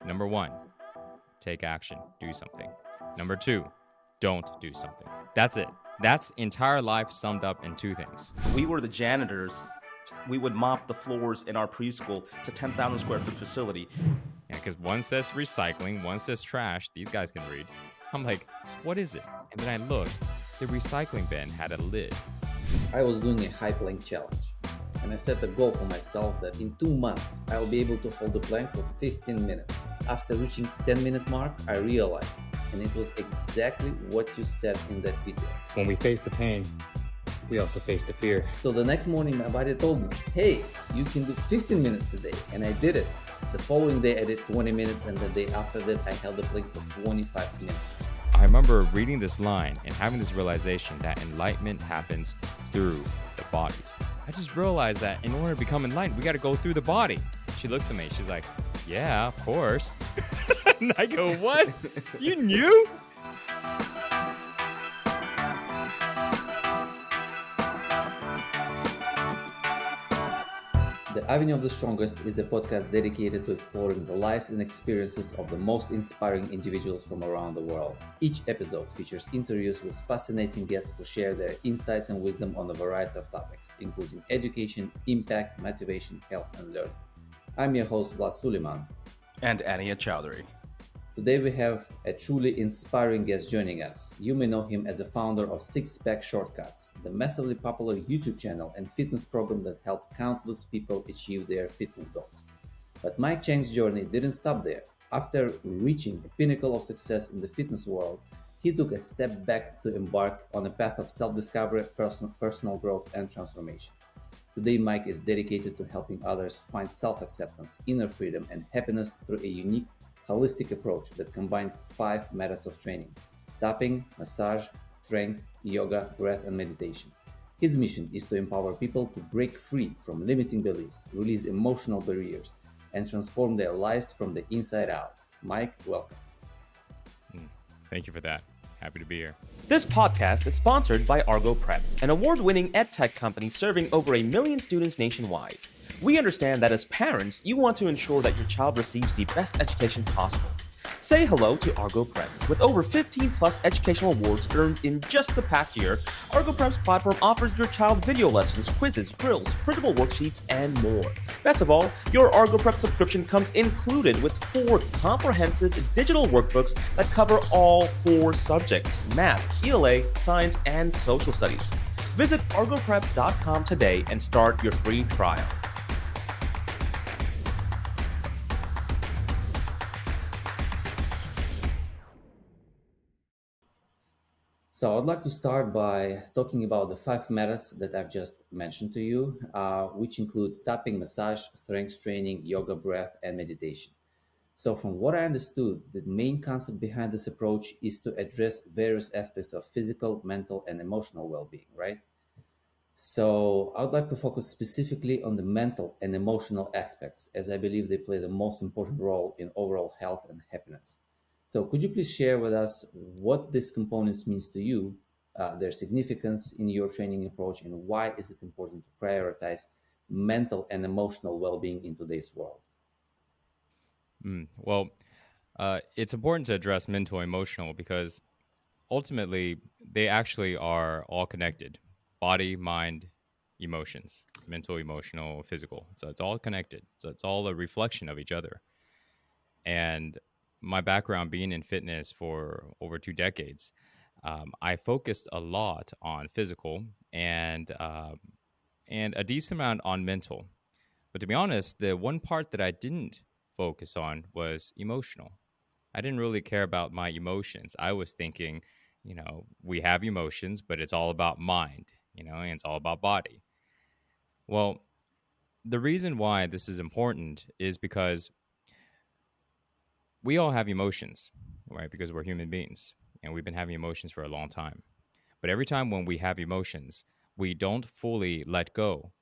Number one, take action, do something. Number two, don't do something. That's it. That's entire life summed up in two things. We were the janitors. We would mop the floors in our preschool. It's a 10,000 square foot facility. Yeah, because one says recycling, one says trash. These guys can read. I'm like, so what is it? And then I looked. The recycling bin had a lid. I was doing a high plank challenge, and I set a goal for myself that in 2 months I will be able to hold the plank for 15 minutes. After reaching 10-minute mark, I realized, and it was exactly what you said in that video. When we face the pain, we also face the fear. So the next morning my body told me, hey, you can do 15 minutes a day, and I did it. The following day I did 20 minutes, and the day after that I held the plank for 25 minutes. I remember reading this line and having this realization that enlightenment happens through the body. I just realized that in order to become enlightened, we got to go through the body. She looks at me. She's like, yeah, of course. And I go, what? You knew? The Avenue of the Strongest is a podcast dedicated to exploring the lives and experiences of the most inspiring individuals from around the world. Each episode features interviews with fascinating guests who share their insights and wisdom on a variety of topics, including education, impact, motivation, health, and learning. I'm your host, Vlad Suleiman. And Ania Chowdhury. Today we have a truly inspiring guest joining us. You may know him as a founder of Six Pack Shortcuts, the massively popular YouTube channel and fitness program that helped countless people achieve their fitness goals. But Mike Chang's journey didn't stop there. After reaching the pinnacle of success in the fitness world, he took a step back to embark on a path of self-discovery, personal growth, and transformation. Today, Mike is dedicated to helping others find self-acceptance, inner freedom, and happiness through a unique holistic approach that combines 5 methods of training: tapping, massage, strength, yoga, breath, and meditation. His mission is to empower people to break free from limiting beliefs, release emotional barriers, and transform their lives from the inside out. Mike, welcome. Thank you for that. Happy to be here. This podcast is sponsored by Argo Prep, an award-winning edtech company serving over 1 million students nationwide. We understand that as parents, you want to ensure that your child receives the best education possible. Say hello to Argo Prep. With over 15 plus educational awards earned in just the past year, Argo Prep's platform offers your child video lessons, quizzes, drills, printable worksheets, and more. Best of all, your Argo Prep subscription comes included with 4 comprehensive digital workbooks that cover all 4 subjects: math, ELA, science, and social studies. Visit argoprep.com today and start your free trial. So I'd like to start by talking about the 5 methods that I've just mentioned to you, which include tapping, massage, strength training, yoga, breath, and meditation. So from what I understood, the main concept behind this approach is to address various aspects of physical, mental, and emotional well-being, right? So I would like to focus specifically on the mental and emotional aspects, as I believe they play the most important role in overall health and happiness. So could you please share with us what these components means to you, their significance in your training approach, and why is it important to prioritize mental and emotional well-being in today's world? Well, it's important to address mental, emotional, because ultimately they actually are all connected: body, mind, emotions, mental, emotional, physical. So it's all connected. So it's all a reflection of each other. And my background being in fitness for over 2 decades, I focused a lot on physical and a decent amount on mental. But to be honest, the one part that I didn't focus on was emotional. I didn't really care about my emotions. I was thinking, we have emotions, but it's all about mind, and it's all about body. Well, the reason why this is important is because we all have emotions, right? Because we're human beings and we've been having emotions for a long time. But every time when we have emotions, we don't fully let go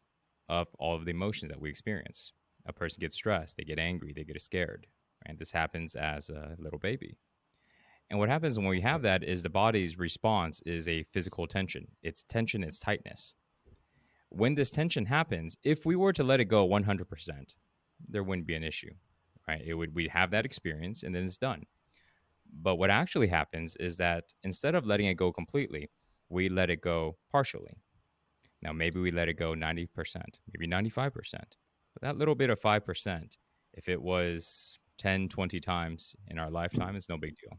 of all of the emotions that we experience. A person gets stressed, they get angry, they get scared, and this happens as a little baby. And what happens when we have that is the body's response is a physical tension. It's tension, it's tightness. When this tension happens, if we were to let it go 100%, there wouldn't be an issue. right? We'd have that experience and then it's done. But what actually happens is that instead of letting it go completely, we let it go partially. Now, maybe we let it go 90%, maybe 95%. But that little bit of 5%, if it was 10, 20 times in our lifetime, it's no big deal.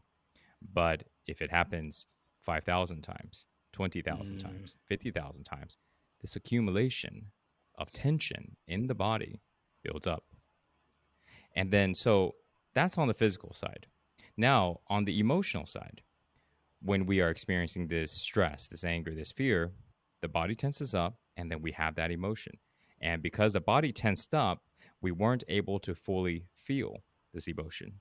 But if it happens 5,000 times, 20,000 Mm, times, 50,000 times, this accumulation of tension in the body builds up. And then, so that's on the physical side. Now, on the emotional side, when we are experiencing this stress, this anger, this fear, the body tenses up and then we have that emotion. And because the body tensed up, we weren't able to fully feel this emotion,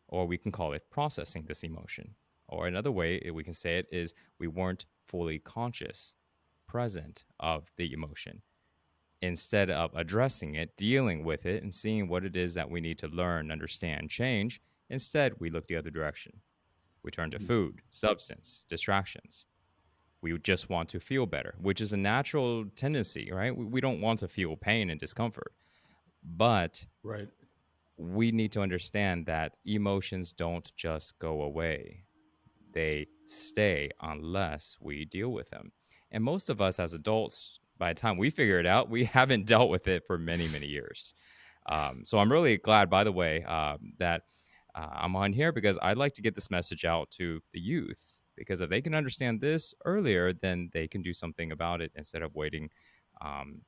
or we can call it processing this emotion. Or another way we can say it is we weren't fully conscious, present of the emotion. Instead of addressing it, dealing with it, and seeing what it is that we need to learn, understand, change, instead we look the other direction. We turn to food, substance, distractions. We just want to feel better, which is a natural tendency, right? We don't want to feel pain and discomfort. But right. we need to understand that emotions don't just go away, they stay unless we deal with them. And most of us as adults, by the time we figure it out, we haven't dealt with it for many, many years. So I'm really glad, by the way, that I'm on here because I'd like to get this message out to the youth. Because if they can understand this earlier, then they can do something about it instead of waiting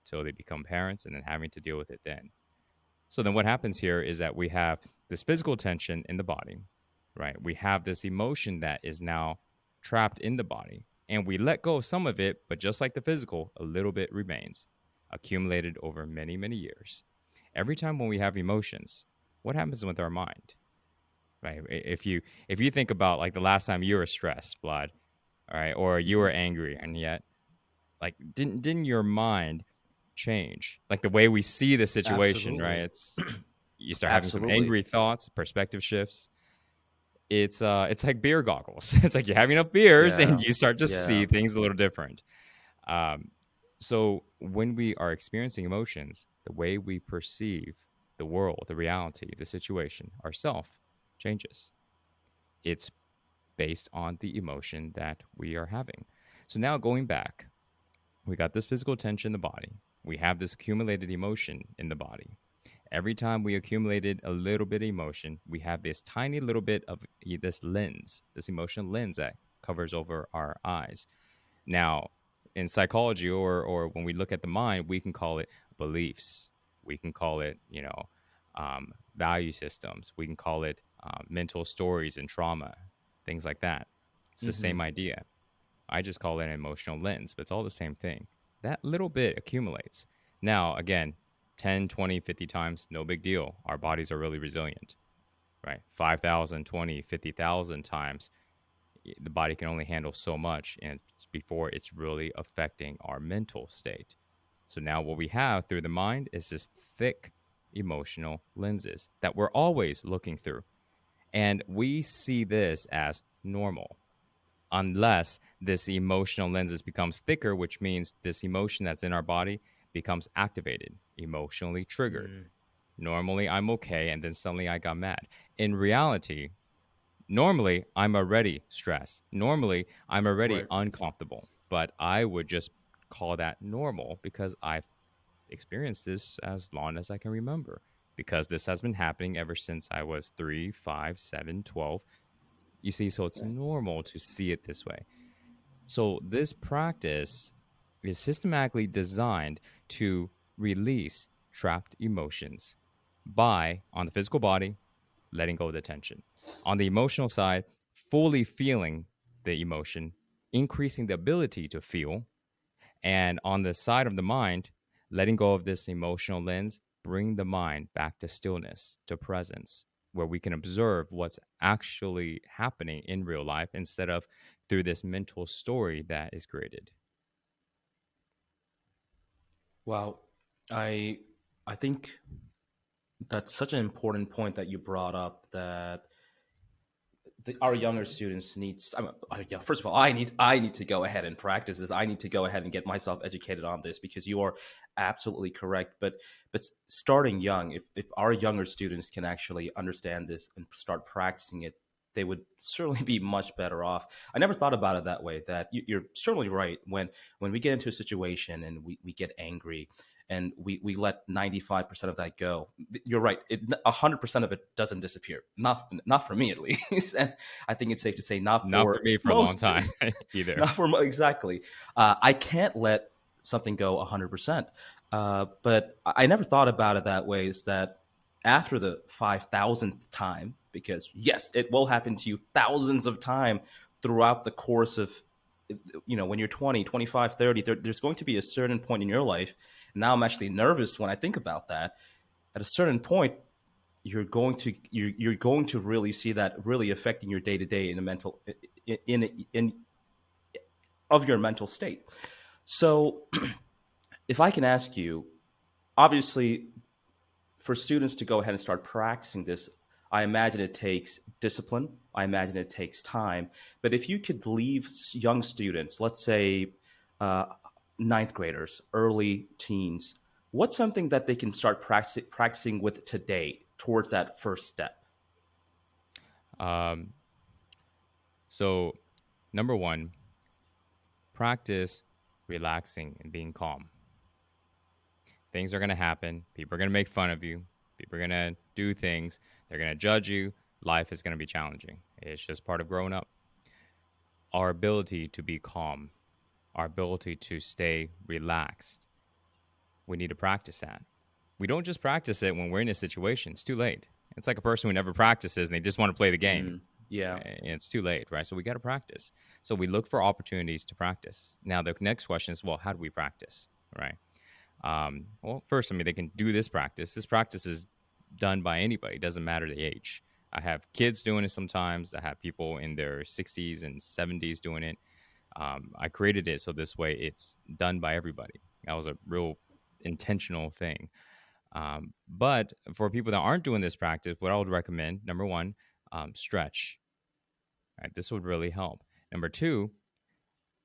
till they become parents and then having to deal with it then. So then what happens here is that we have this physical tension in the body, right? We have this emotion that is now trapped in the body, and we let go of some of it, but just like the physical, a little bit remains, accumulated over many, many years. Every time when we have emotions, what happens with our mind? Right? If you think about like the last time you were stressed, Vlad, all right, or you were Hmm. angry, and yet like didn't your mind change? Like the way we see the situation, right? Absolutely. It's you start having some Absolutely. angry thoughts, perspective shifts. It's like beer goggles. It's like you have enough beers and Yeah. you start to Yeah. see things a little different. Um, so when we are experiencing emotions, the way we perceive the world, the reality, the situation, ourself changes. It's based on the emotion that we are having. So now going back, we got this physical tension in the body. We have this accumulated emotion in the body. Every time we accumulated a little bit of emotion, we have this tiny little bit of this lens, this emotional lens that covers over our eyes. Now, in psychology or when we look at the mind, we can call it beliefs. We can call it, value systems. We can call it mental stories and trauma, things like that. It's the Hmm. same idea. I just call it an emotional lens, but it's all the same thing. That little bit accumulates. Now, again, 10, 20, 50 times, no big deal. Our bodies are really resilient, right? 5,000, 20, 50,000 times, the body can only handle so much and before it's really affecting our mental state. So now what we have through the mind is this thick emotional lenses that we're always looking through. And we see this as normal unless this emotional lenses becomes thicker, which means this emotion that's in our body becomes activated, emotionally triggered. Mm, Normally, I'm okay, and then suddenly I got mad. In reality, normally I'm already stressed. Normally, I'm already right. uncomfortable, but I would just call that normal because I've experienced this as long as I can remember. Because this has been happening ever since I was 3, 5, 7, 12. You see, so it's Right. normal to see it this way. So, this practice is systematically designed to release trapped emotions by, on the physical body, letting go of the tension. On the emotional side, fully feeling the emotion, increasing the ability to feel. And on the side of the mind, letting go of this emotional lens, bring the mind back to stillness, to presence, where we can observe what's actually happening in real life instead of through this mental story that is created. Wow. I I think that's such an important point that you brought up, that our younger students needs. Yeah, first of all, I need to go ahead and practice this. I need to go ahead and get myself educated on this, because you are absolutely correct. But starting young, if our younger students can actually understand this and start practicing it, they would certainly be much better off. I never thought about it that way. That you're certainly right. When we get into a situation and we get angry, and we let 95% of that go, you're right. 100% of it doesn't disappear. Not for me, at least. And I think it's safe to say not Not for for me for a long most. time either. Not for exactly. I can't let something go 100%. But I never thought about it that way. Is that after the 5,000th time, because yes, it will happen to you thousands of times throughout the course of, when you're 20, 25, 30, there's going to be a certain point in your life. Now I'm actually nervous when I think about that. At a certain point, you're going to really see that really affecting your day to day in a mental in of your mental state. So, if I can ask you, obviously, for students to go ahead and start practicing this, I imagine it takes discipline. I imagine it takes time. But if you could leave young students, let's say uh, ninth graders, early teens, what's something that they can start practicing with today towards that first step? Um, so, number one, practice relaxing and being calm. Things are going to happen. People are going to make fun of you. People are going to do things. They're going to judge you. Life is going to be challenging. It's just part of growing up. Our ability to be calm, our ability to stay relaxed, we need to practice that. We don't just practice it when we're in a situation. It's too late. It's like a person who never practices and they just want to play the game. Yeah. And it's too late, right? So we got to practice. So we look for opportunities to practice. Now, the next question is, well, how do we practice, right? Well, first, I mean, they can do this practice. This practice is done by anybody. It doesn't matter the age. I have kids doing it sometimes. I have people in their 60s and 70s doing it. I created it so this way it's done by everybody. That was a real intentional thing. But for people that aren't doing this practice, what I would recommend, number one, stretch. Right? This would really help. Number two,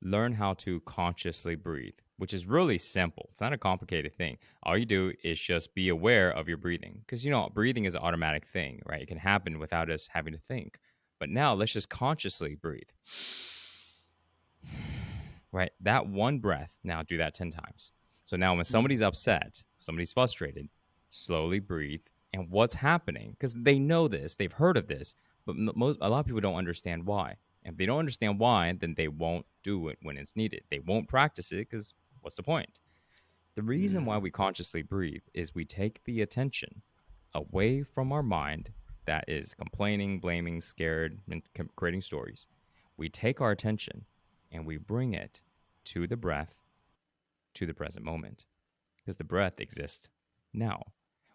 learn how to consciously breathe, which is really simple. It's not a complicated thing. All you do is just be aware of your breathing, because breathing is an automatic thing, right? It can happen without us having to think. But now let's just consciously breathe. Right? That one breath, now do that 10 times. So now when somebody's upset, somebody's frustrated, slowly breathe. And what's happening? Because they know this, they've heard of this, but a lot of people don't understand why. And if they don't understand why, then they won't do it when it's needed. They won't practice it because what's the point? The reason why we consciously breathe is we take the attention away from our mind that is complaining, blaming, scared, and creating stories. We take our attention and we bring it to the breath, to the present moment, because the breath exists now.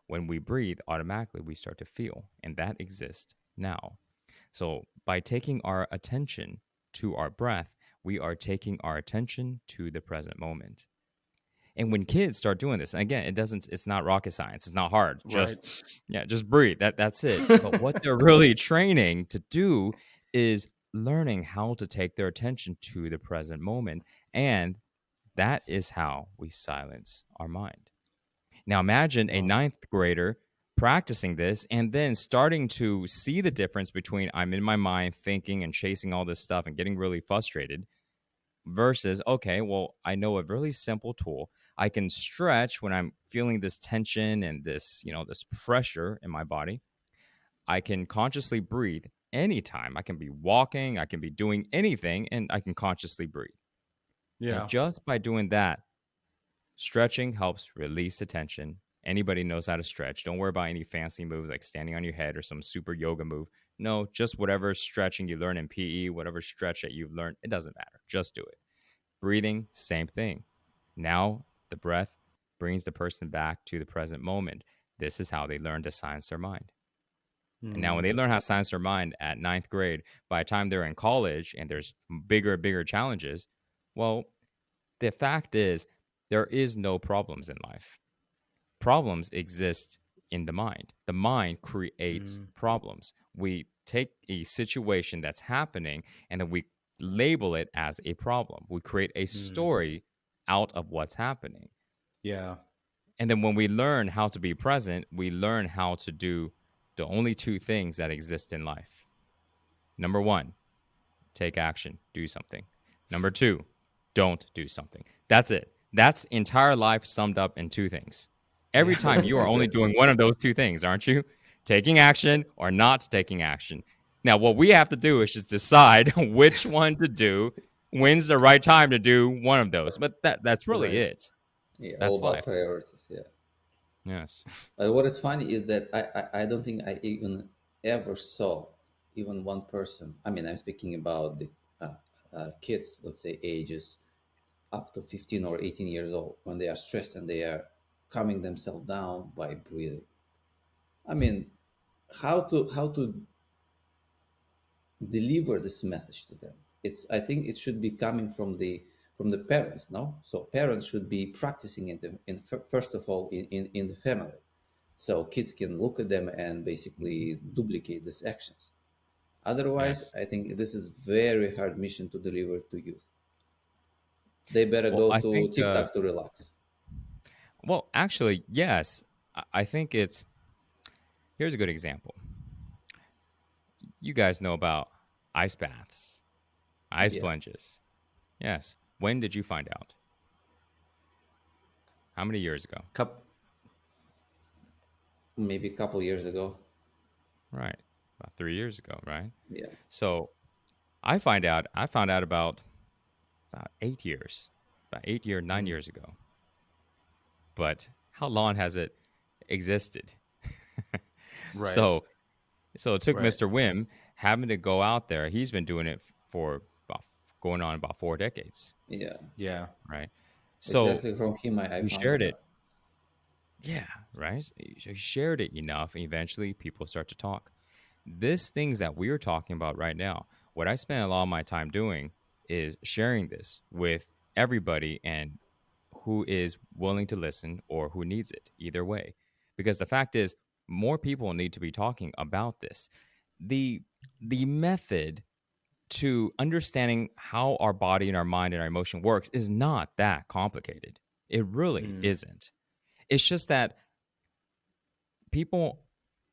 When we breathe, automatically we start to feel, and that exists now. So by taking our attention to our breath, we are taking our attention to the present moment. And when kids start doing this, again, it's not rocket science. It's not hard. Right. Just breathe. That's it. But what they're really training to do is learning how to take their attention to the present moment. And that is how we silence our mind. Now imagine a Wow. ninth grader practicing this and then starting to see the difference between I'm in my mind thinking and chasing all this stuff and getting really frustrated versus, okay, well, I know a really simple tool. I can stretch when I'm feeling this tension and this pressure in my body. I can consciously breathe anytime. I can be walking, I can be doing anything, and I can consciously breathe. And Yeah. just by doing that, stretching helps release the tension. Anybody knows how to stretch. Don't worry about any fancy moves like standing on your head or some super yoga move. No, just whatever stretching you learn in PE, whatever stretch that you've learned, it doesn't matter. Just do it. Breathing, same thing. Now the breath brings the person back to the present moment. This is how they learn to silence their mind. And now when they learn how to silence their mind at ninth grade, by the time they're in college and there's bigger challenges, well, the fact is there is no problems in life. Problems exist in the mind. The mind creates Mm, problems. We take a situation that's happening and then we label it as a problem. We create a mm, story out of what's happening. yeah. And then when we learn how to be present, we learn how to do the only two things that exist in life. Number one, take action, do something. Number two, don't do something. That's it. That's entire life summed up in two things. Every Yeah. time you are only doing one of those two things, aren't you? Taking action or not taking action. Now, what we have to do is just decide which one to do, when's the right time to do one of those. But that's really Right. it. Yeah, all That's about life. priorities. Yeah. Yes. What is funny is that I don't think I even ever saw even one person. I mean, I'm speaking about the kids, let's say ages up to 15 or 18 years old, when they are stressed and they are calming themselves down by breathing. I mean, how to deliver this message to them? It's, I think it should be coming from the parents, no? So parents should be practicing it first of all in the family, so kids can look at them and basically duplicate these actions. Otherwise, Yes. I think this is very hard mission to deliver to youth. They better Well, go I to think, TikTok to relax. well, actually, yes. I think it's, here's a good example. You guys know about ice baths, ice Yeah, plunges. Yes. When did you find out? How many years ago? Cup. maybe a couple years ago. Right. About 3 years ago, right? Yeah. So I found out about 8 years, about 8 year, nine Mm. years ago. But how long has it existed? Right. so so it took Right. Mr. Wim having to go out there. He's been doing it for about going on about 4 decades, Yeah, Yeah. right? So exactly. From him, I we found shared out it. that. Yeah, right. So you shared it enough, and eventually people start to talk. This things that we're talking about right now, what I spend a lot of my time doing is sharing this with everybody and who is willing to listen or who needs it, either way. Because the fact is, more people need to be talking about this. The the method to understanding how our body and our mind and our emotion works is not that complicated. It really Mm, isn't. It's just that people,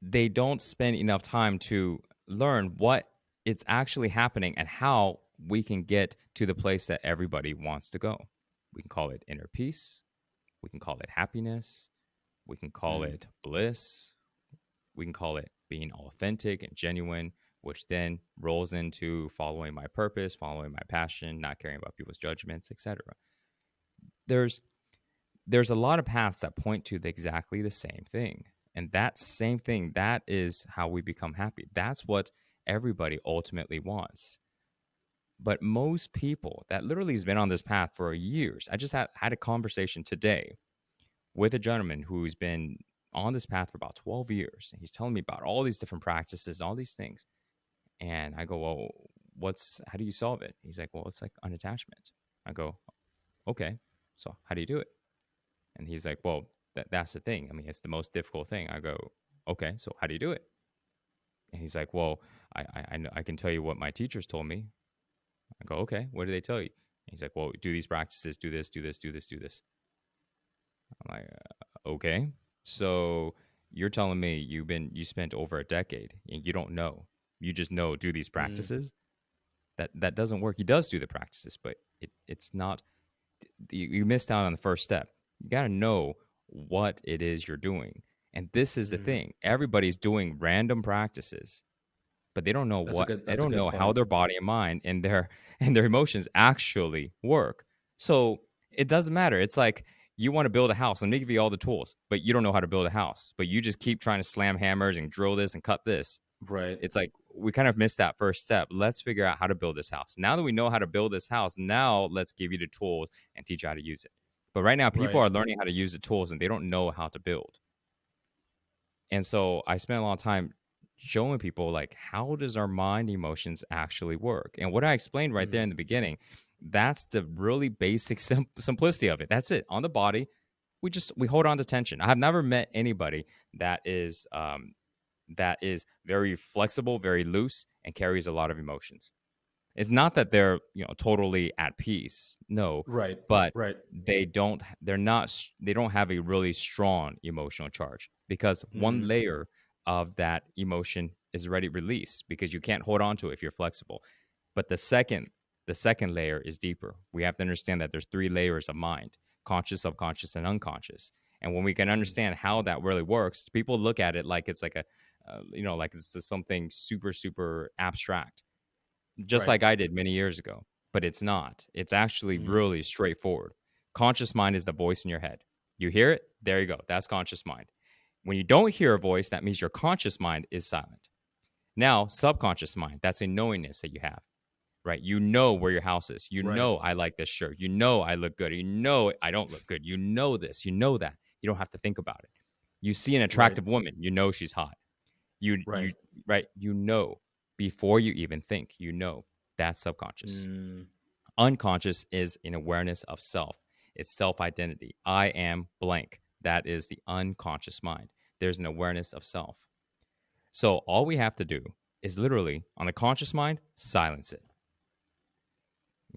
they don't spend enough time to learn what it's actually happening and how we can get to the place that everybody wants to go. We can call it inner peace, we can call it happiness, we can call mm, it bliss, we can call it being authentic and genuine, which then rolls into following my purpose, following my passion, not caring about people's judgments, etc. there's there's a lot of paths that point to exactly the same thing. And that same thing, that is how we become happy. That's what everybody ultimately wants. But most people that literally has been on this path for years. I just had a conversation today with a gentleman who's been on this path for about 12 years. And he's telling me about all these different practices, all these things. And I go, well, how do you solve it? He's like, well, it's like unattachment. I go, okay, so how do you do it? And he's like, well, that's the thing. I mean, it's the most difficult thing. I go, okay, so how do you do it? And he's like, well, I can tell you what my teachers told me. I go, okay, what did they tell you? And he's like, well, do these practices, do this, do this, do this, do this. I'm like, okay. So you're telling me you spent over a decade and you don't know. You just know do these mm. practices. That doesn't work. He does do the practices, but it's not. You missed out on the first step. You got to know what it is you're doing. And this is the Mm. thing. Everybody's doing random practices, but they don't know That's a what good. they That's a don't good know how point. their body and mind and their and their emotions actually work. So it doesn't matter. It's like you want to build a house. Let me give you all the tools, but you don't know how to build a house. But you just keep trying to slam hammers and drill this and cut this. Right. It's like we kind of missed that first step. Let's figure out how to build this house. Now that we know how to build this house, now let's give you the tools and teach you how to use it. But right now, people Right. are learning how to use the tools and they don't know how to build. And so I spent a lot of time showing people like how does our mind emotions actually work. And what I explained right there Mm, in the beginning, that's the really basic simplicity of it. That's it. On the body, we hold on to tension. I have never met anybody that is very flexible, very loose, and carries a lot of emotions. It's not that they're, totally at peace. No, Right. but Right. they don't have a really strong emotional charge because one Mm, layer of that emotion is already released because you can't hold on to it if you're flexible. But the second layer is deeper. We have to understand that there's three layers of mind: conscious, subconscious, and unconscious. And when we can mm, understand how that really works, people look at it like it's like like it's just something super, super abstract, just right. like I did many years ago. But it's not. It's actually Mm, really straightforward. Conscious mind is the voice in your head. You hear it, there you go. That's conscious mind. When you don't hear a voice, that means your conscious mind is silent. Now, subconscious mind, that's a knowingness that you have, right? You know where your house is. You right. know I like this shirt. You know I look good. You know I don't look good. You know this. You know that. You don't have to think about it. You see an Right. attractive woman. You know she's hot. You Right. right. You know before you even think. You know that's subconscious. Mm, Unconscious is an awareness of self. It's self identity. I am blank. That is the unconscious mind. There's an awareness of self. So all we have to do is literally on the conscious mind, silence it.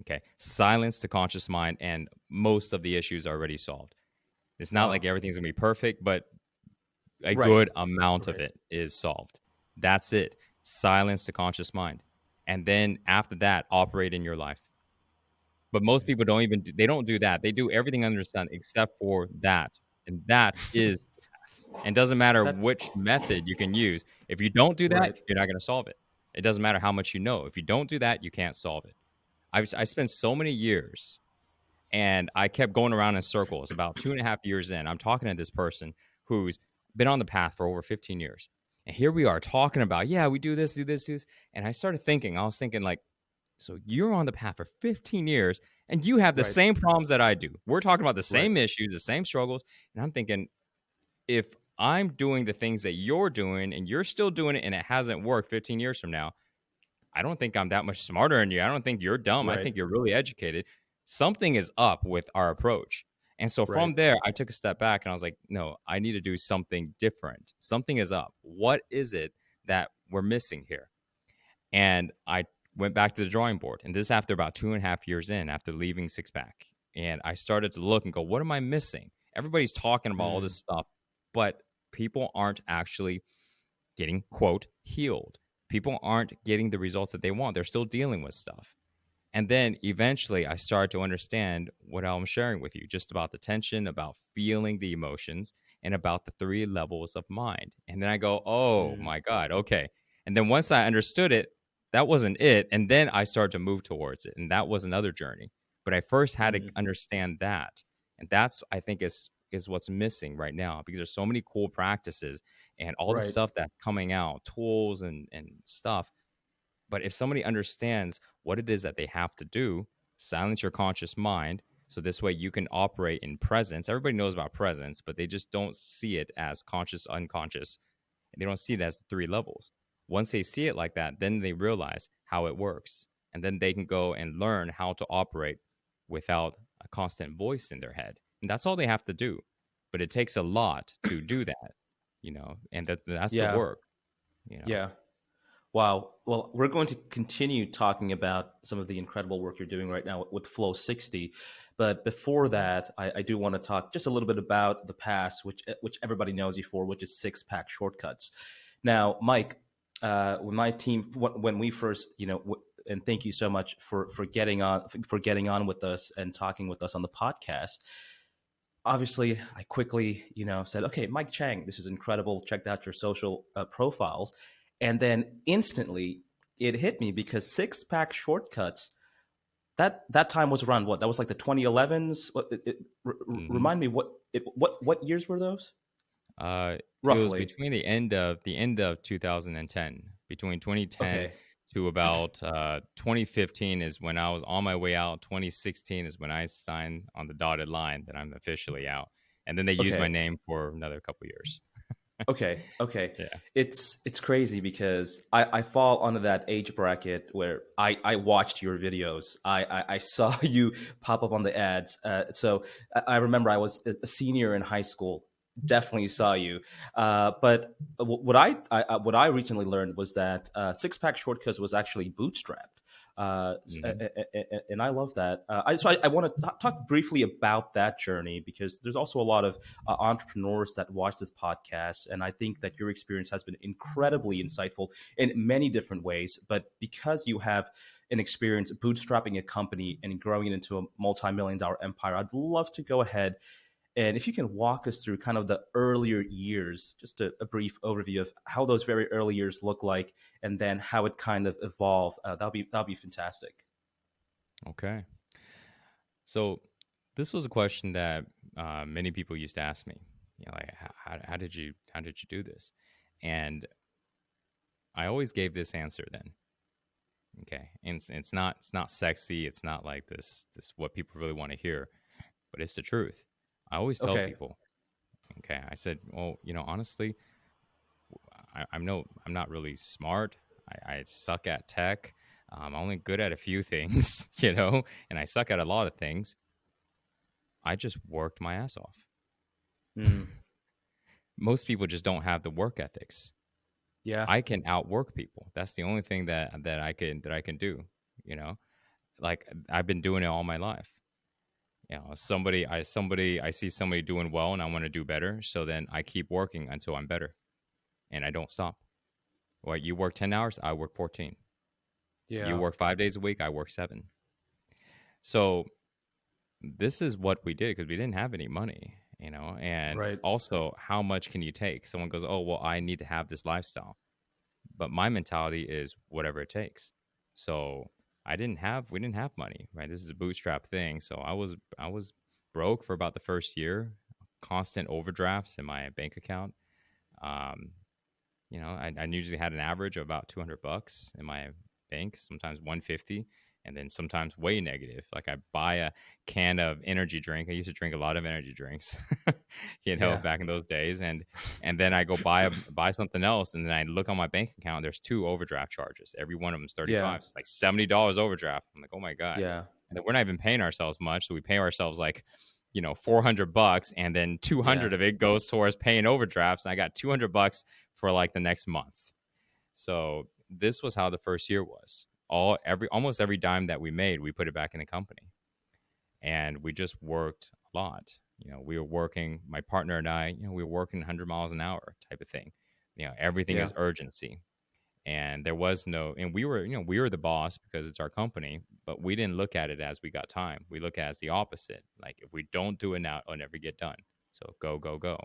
Okay. Silence the conscious mind, and most of the issues are already solved. It's not like wow. everything's going to be perfect, but a Right. good amount of Right. it is solved. That's it. Silence the conscious mind. And then after that, operate in your life. But most people don't even they don't do that. They do everything under the sun except for that. And that is and doesn't matter That's which method you can use. If you don't do that, right. you're not going to solve it. It doesn't matter how much you know. If you don't do that, you can't solve it. I spent so many years and I kept going around in circles. About 2.5 years in, I'm talking to this person who's been on the path for over 15 years. And here we are talking about, yeah, we do this, do this, do this. And I was thinking, like, so you're on the path for 15 years and you have the Right. same problems that I do. We're talking about the Right. same issues, the same struggles. And I'm thinking, if I'm doing the things that you're doing and you're still doing it and it hasn't worked 15 years from now, I don't think I'm that much smarter than you. I don't think you're dumb. I Right. think you're really educated. Something is up with our approach. And so Right. from there, I took a step back and I was like, no, I need to do something different. Something is up. What is it that we're missing here? And I went back to the drawing board. And this after about 2.5 years in, after leaving Six Pack. And I started to look and go, what am I missing? Everybody's talking about all Mm, this stuff, but people aren't actually getting, quote, healed. People aren't getting the results that they want. They're still dealing with stuff. And then eventually I started to understand what I'm sharing with you, just about the tension, about feeling the emotions, and about the three levels of mind. And then I go, oh mm, my God, okay. And then once I understood it, that wasn't it. And then I started to move towards it. And that was another journey. But I first had to mm, understand that. And that's, I think, is what's missing right now because there's so many cool practices and all the right. stuff that's coming out, tools and stuff. But if somebody understands what it is that they have to do, silence your conscious mind. So this way you can operate in presence. Everybody knows about presence, but they just don't see it as conscious, unconscious. And they don't see it as the three levels. Once they see it like that, then they realize how it works. And then they can go and learn how to operate without a constant voice in their head. And that's all they have to do. But it takes a lot to do that, and that's the Yeah. work. Yeah. Wow. Well, we're going to continue talking about some of the incredible work you're doing right now with Flow 60. But before that, I do want to talk just a little bit about the past, which everybody knows you for, which is six pack shortcuts. Now, Mike, when my team, when we first, and thank you so much for getting on with us and talking with us on the podcast. Obviously, I quickly, said, okay, Mike Chang, this is incredible. Checked out your social profiles. And then instantly it hit me because six pack shortcuts, that time was around what? That was like the 2011s. Hmm. Remind me what years were those? It was Roughly. between the end of 2010, between 2010 Okay. to about 2015 is when I was on my way out. 2016 is when I signed on the dotted line that I'm officially out, and then they used my Okay. name for another couple years. Okay, okay. Yeah. It's crazy because I fall under that age bracket where I watched your videos. I saw you pop up on the ads. So I remember I was a senior in high school. Definitely saw you. But what I recently learned was that Six Pack Shortcuts was actually bootstrapped. Hmm. And I love that. I want to talk briefly about that journey because there's also a lot of entrepreneurs that watch this podcast. And I think that your experience has been incredibly insightful in many different ways. But because you have an experience bootstrapping a company and growing it into a multi-million dollar empire, I'd love to go ahead and if you can walk us through kind of the earlier years, just a brief overview of how those very early years look like, and then how it kind of evolved, that'll be fantastic. Okay. So this was a question that many people used to ask me. You know, like how did you do this? And I always gave this answer then. Okay, and it's not sexy. It's not like this what people really want to hear, but it's the truth. I always tell Okay. people. Okay, I said, well, you know, honestly, I'm not really smart. I suck at tech. I'm only good at a few things, you know, and I suck at a lot of things. I just worked my ass off. Mm, Most people just don't have the work ethics. yeah. I can outwork people. That's the only thing that I can do. You know, like I've been doing it all my life. You know, I see somebody doing well, and I want to do better. So then I keep working until I'm better, and I don't stop. Well, you work 10 hours, I work 14. You Yeah. work 5 days a week, I work 7. So this is what we did because we didn't have any money, you know. And Right. also, how much can you take? Someone goes, "Oh, well, I need to have this lifestyle." But my mentality is whatever it takes. So we didn't have money, right? This is a bootstrap thing. So I was broke for about the first year, constant overdrafts in my bank account. Um, you know, I usually had an average of about $200 in my bank, sometimes 150, and then sometimes way negative. Like I buy a can of energy drink. I used to drink a lot of energy drinks, you know, Yeah. back in those days, and then I go buy something else, and then I look on my bank account. There's two overdraft charges. Every one of them is Yeah. 35. So it's like $70 overdraft. I'm like, oh my god. Yeah. And then we're not even paying ourselves much, so we pay ourselves like, you know, $400, and then Yeah. 200 of it goes towards paying overdrafts. And I got $200 for like the next month. So this was how the first year was. Almost every dime that we made, we put it back in the company, and we just worked a lot. You know, we were working. My partner and I, you know, we were working 100 miles an hour type of thing. You know, everything Yeah. is urgency, and there was no. And we were, you know, we were the boss because it's our company, but we didn't look at it as we got time. We look at it as the opposite. Like if we don't do it now, it'll never get done. So go, go, go.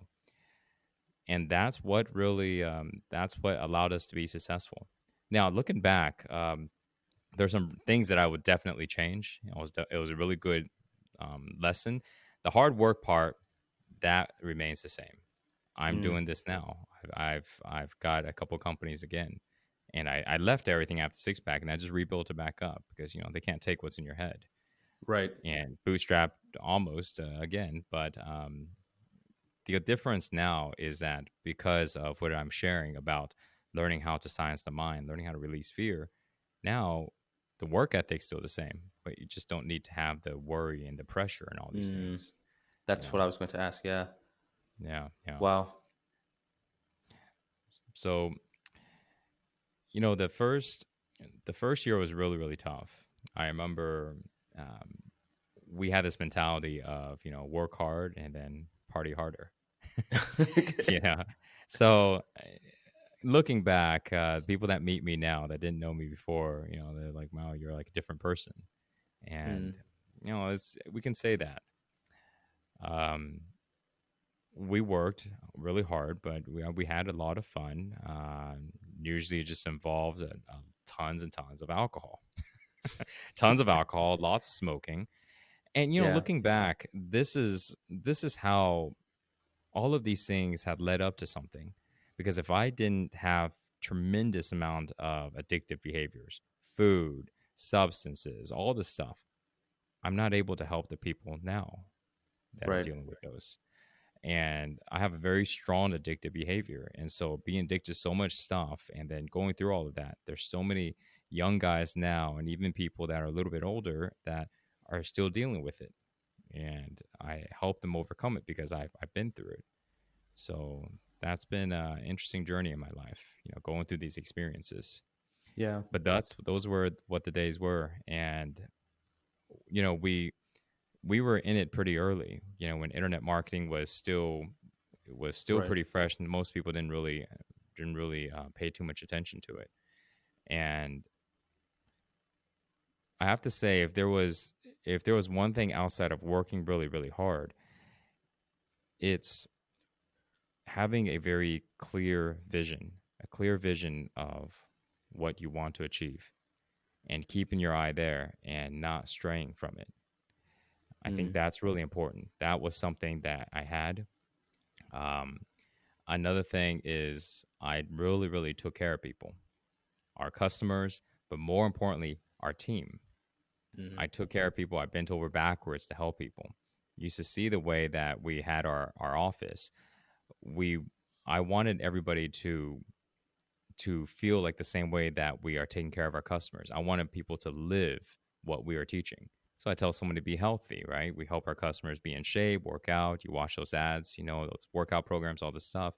And that's what allowed us to be successful. Now looking back, there's some things that I would definitely change. It was a really good lesson. The hard work part that remains the same. I'm Mm, doing this now. I've got a couple companies again, and I left everything after six pack, and I just rebuilt it back up because you know they can't take what's in your head, right. and bootstrapped almost again. But the difference now is that because of what I'm sharing about learning how to silence the mind, learning how to release fear, now the work ethic's still the same, but you just don't need to have the worry and the pressure and all these Mm, things. You that's what know, I was going to ask. Yeah. yeah, yeah. Wow. So you know, the first year was really really tough. I remember um, we had this mentality of you know work hard and then party harder. Okay. Yeah. So looking back, people that meet me now that didn't know me before, you know, they're like, "Wow, you're like a different person," Mm, and you know, we can say that. Um, we worked really hard, but we had a lot of fun. Usually, it just involves tons and tons of alcohol, tons of alcohol, lots of smoking, and you know, yeah. looking back, this is how all of these things had led up to something. Because if I didn't have tremendous amount of addictive behaviors, food, substances, all this stuff, I'm not able to help the people now that are Right. dealing with those. and I have a very strong addictive behavior. And so being addicted to so much stuff and then going through all of that, there's so many young guys now and even people that are a little bit older that are still dealing with it. And I help them overcome it because I've been through it. So that's been an interesting journey in my life, going through these experiences. Yeah. But those were what the days were. And, you know, we were in it pretty early, when internet marketing was still Right. pretty fresh and most people didn't really pay too much attention to it. And I have to say, if there was one thing outside of working really, really hard, it's having a clear vision of what you want to achieve and keeping your eye there and not straying from it. I think Mm. that's really important. That was something that I had. Um, Another thing is I really, really took care of people, our customers, but more importantly, our team. Hmm. I took care of people. I bent over backwards to help people. You used to see the way that we had our office. We I wanted everybody to feel like the same way that we are taking care of our customers. I wanted people to live what we are teaching. So I tell someone to be healthy, right? We help our customers be in shape, work out. You watch those ads, those workout programs, all this stuff.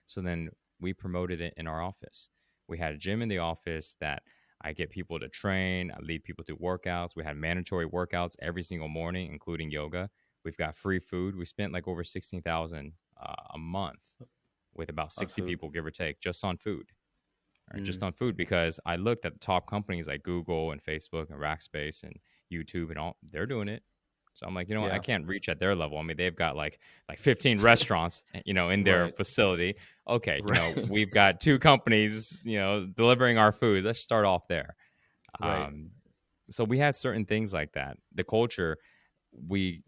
So then we promoted it in our office. We had a gym in the office that I get people to train, I lead people through workouts. We had mandatory workouts every single morning, including yoga. We've got free food. We spent like over 16,000 a month with about On 60 food. people, give or take, just on food, or just Mm. on food, because I looked at the top companies like Google and Facebook and Rackspace and YouTube and all, they're doing it. So I'm like, I Yeah. can't reach at their level. I mean, they've got like 15 restaurants, in their Right. facility. Okay, Right. we've got two companies, delivering our food. Let's start off there. Right. Um, so we had certain things like that. The culture, we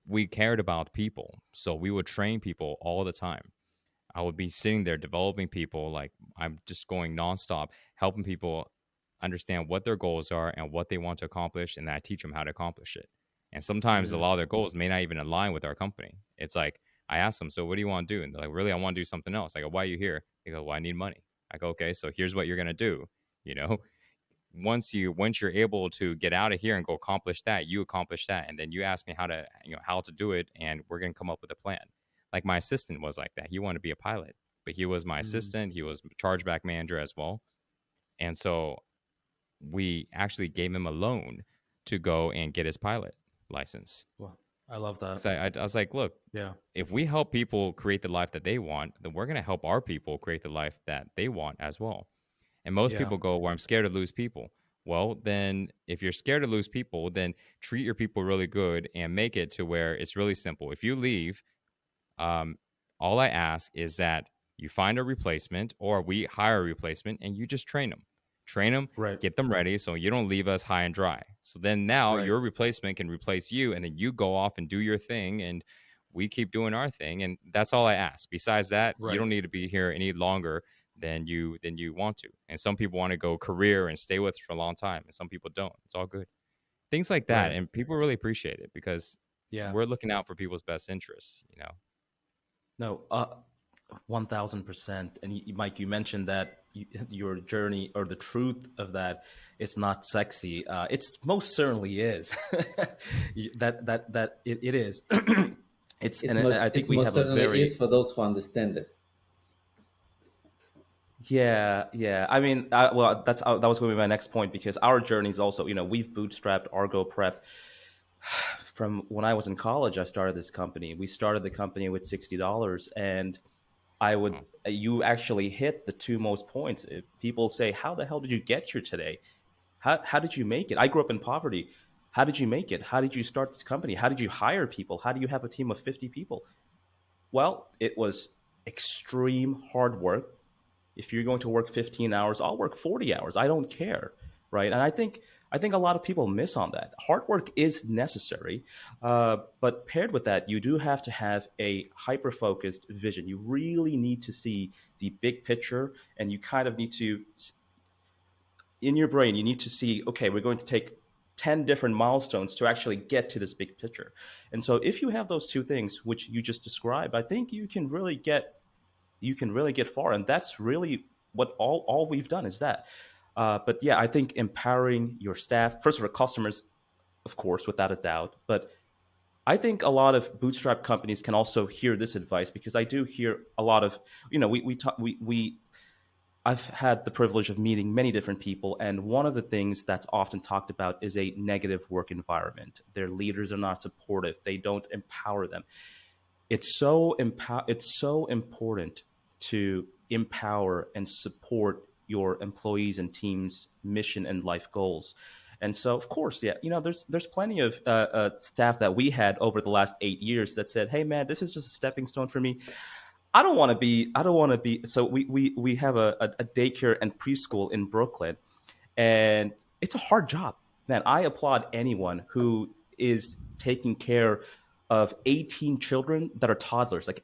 we cared about people, so we would train people all the time. I would be sitting there developing people. Like I'm just going nonstop, helping people understand what their goals are and what they want to accomplish, and then I teach them how to accomplish it. And sometimes a Mm. lot of their goals may not even align with our company. It's like I ask them, "So what do you want to do?" And they're like, "Really, I want to do something else." I go, "Why are you here?" They go, "Well, I need money." I go, "Okay, so here's what you're gonna do. You know, once you're able to get out of here and go accomplish that, you accomplish that, and then you ask me how to do it, and we're gonna come up with a plan." Like my assistant was like that. He wanted to be a pilot, but he was my Mm. assistant. He was chargeback manager as well, and so we actually gave him a loan to go and get his pilot license. Well, I love that. So I was like, look, Yeah. if we help people create the life that they want, then we're gonna help our people create the life that they want as well. And most Yeah. people go, "Well, I'm scared to lose people." Well, then if you're scared to lose people, then treat your people really good and make it to where it's really simple. If you leave, um, all I ask is that you find a replacement or we hire a replacement and you just train them, Right. get them ready so you don't leave us high and dry. So then now Right. your replacement can replace you and then you go off and do your thing and we keep doing our thing. And that's all I ask. Besides that, you Right. don't need to be here any longer than you want to. And some people want to go career and stay with us for a long time and some people don't. It's all good. Things like that. Right. And people really appreciate it because Yeah. we're looking out for people's best interests. No. 1000%. And Mike, you mentioned that your journey or the truth of that is not sexy. It's most certainly is. It is. It's and I think It's we most have a certainly is very for those who understand it. yeah, yeah. I mean, well, that was going to be my next point because our journey is also, we've bootstrapped Argo Prep from when I was in college. I started this company. We started the company with $60, and I would Oh, you actually hit the two most points. If people say, "How the hell did you get here today? How did you make it?" I grew up in poverty. How did you make it? How did you start this company? How did you hire people? How do you have a team of 50 people? Well, it was extreme hard work. If you're going to work 15 hours, I'll work 40 hours. I don't care, right? And I think a lot of people miss on that. Hard work is necessary, but paired with that, you do have to have a hyper focused vision. You really need to see the big picture, and you kind of need to, in your brain, you need to see, okay, we're going to take 10 different milestones to actually get to this big picture. And so if you have those two things which you just described, I think you can really get far. And that's really what all we've done is that. But yeah, I think empowering your staff, first of all, customers, of course, without a doubt. But I think a lot of bootstrap companies can also hear this advice, because I do hear a lot of, we talk, we I've had the privilege of meeting many different people, and one of the things that's often talked about is a negative work environment. Their leaders are not supportive. They don't empower them. It's so important to empower and support your employees and teams' mission and life goals. And so, of course, yeah, there's plenty of staff that we had over the last 8 years that said, "Hey, man, this is just a stepping stone for me. I don't want to be. I don't want to be." So we have a daycare and preschool in Brooklyn, and it's a hard job, man. I applaud anyone who is taking care of 18 children that are toddlers, like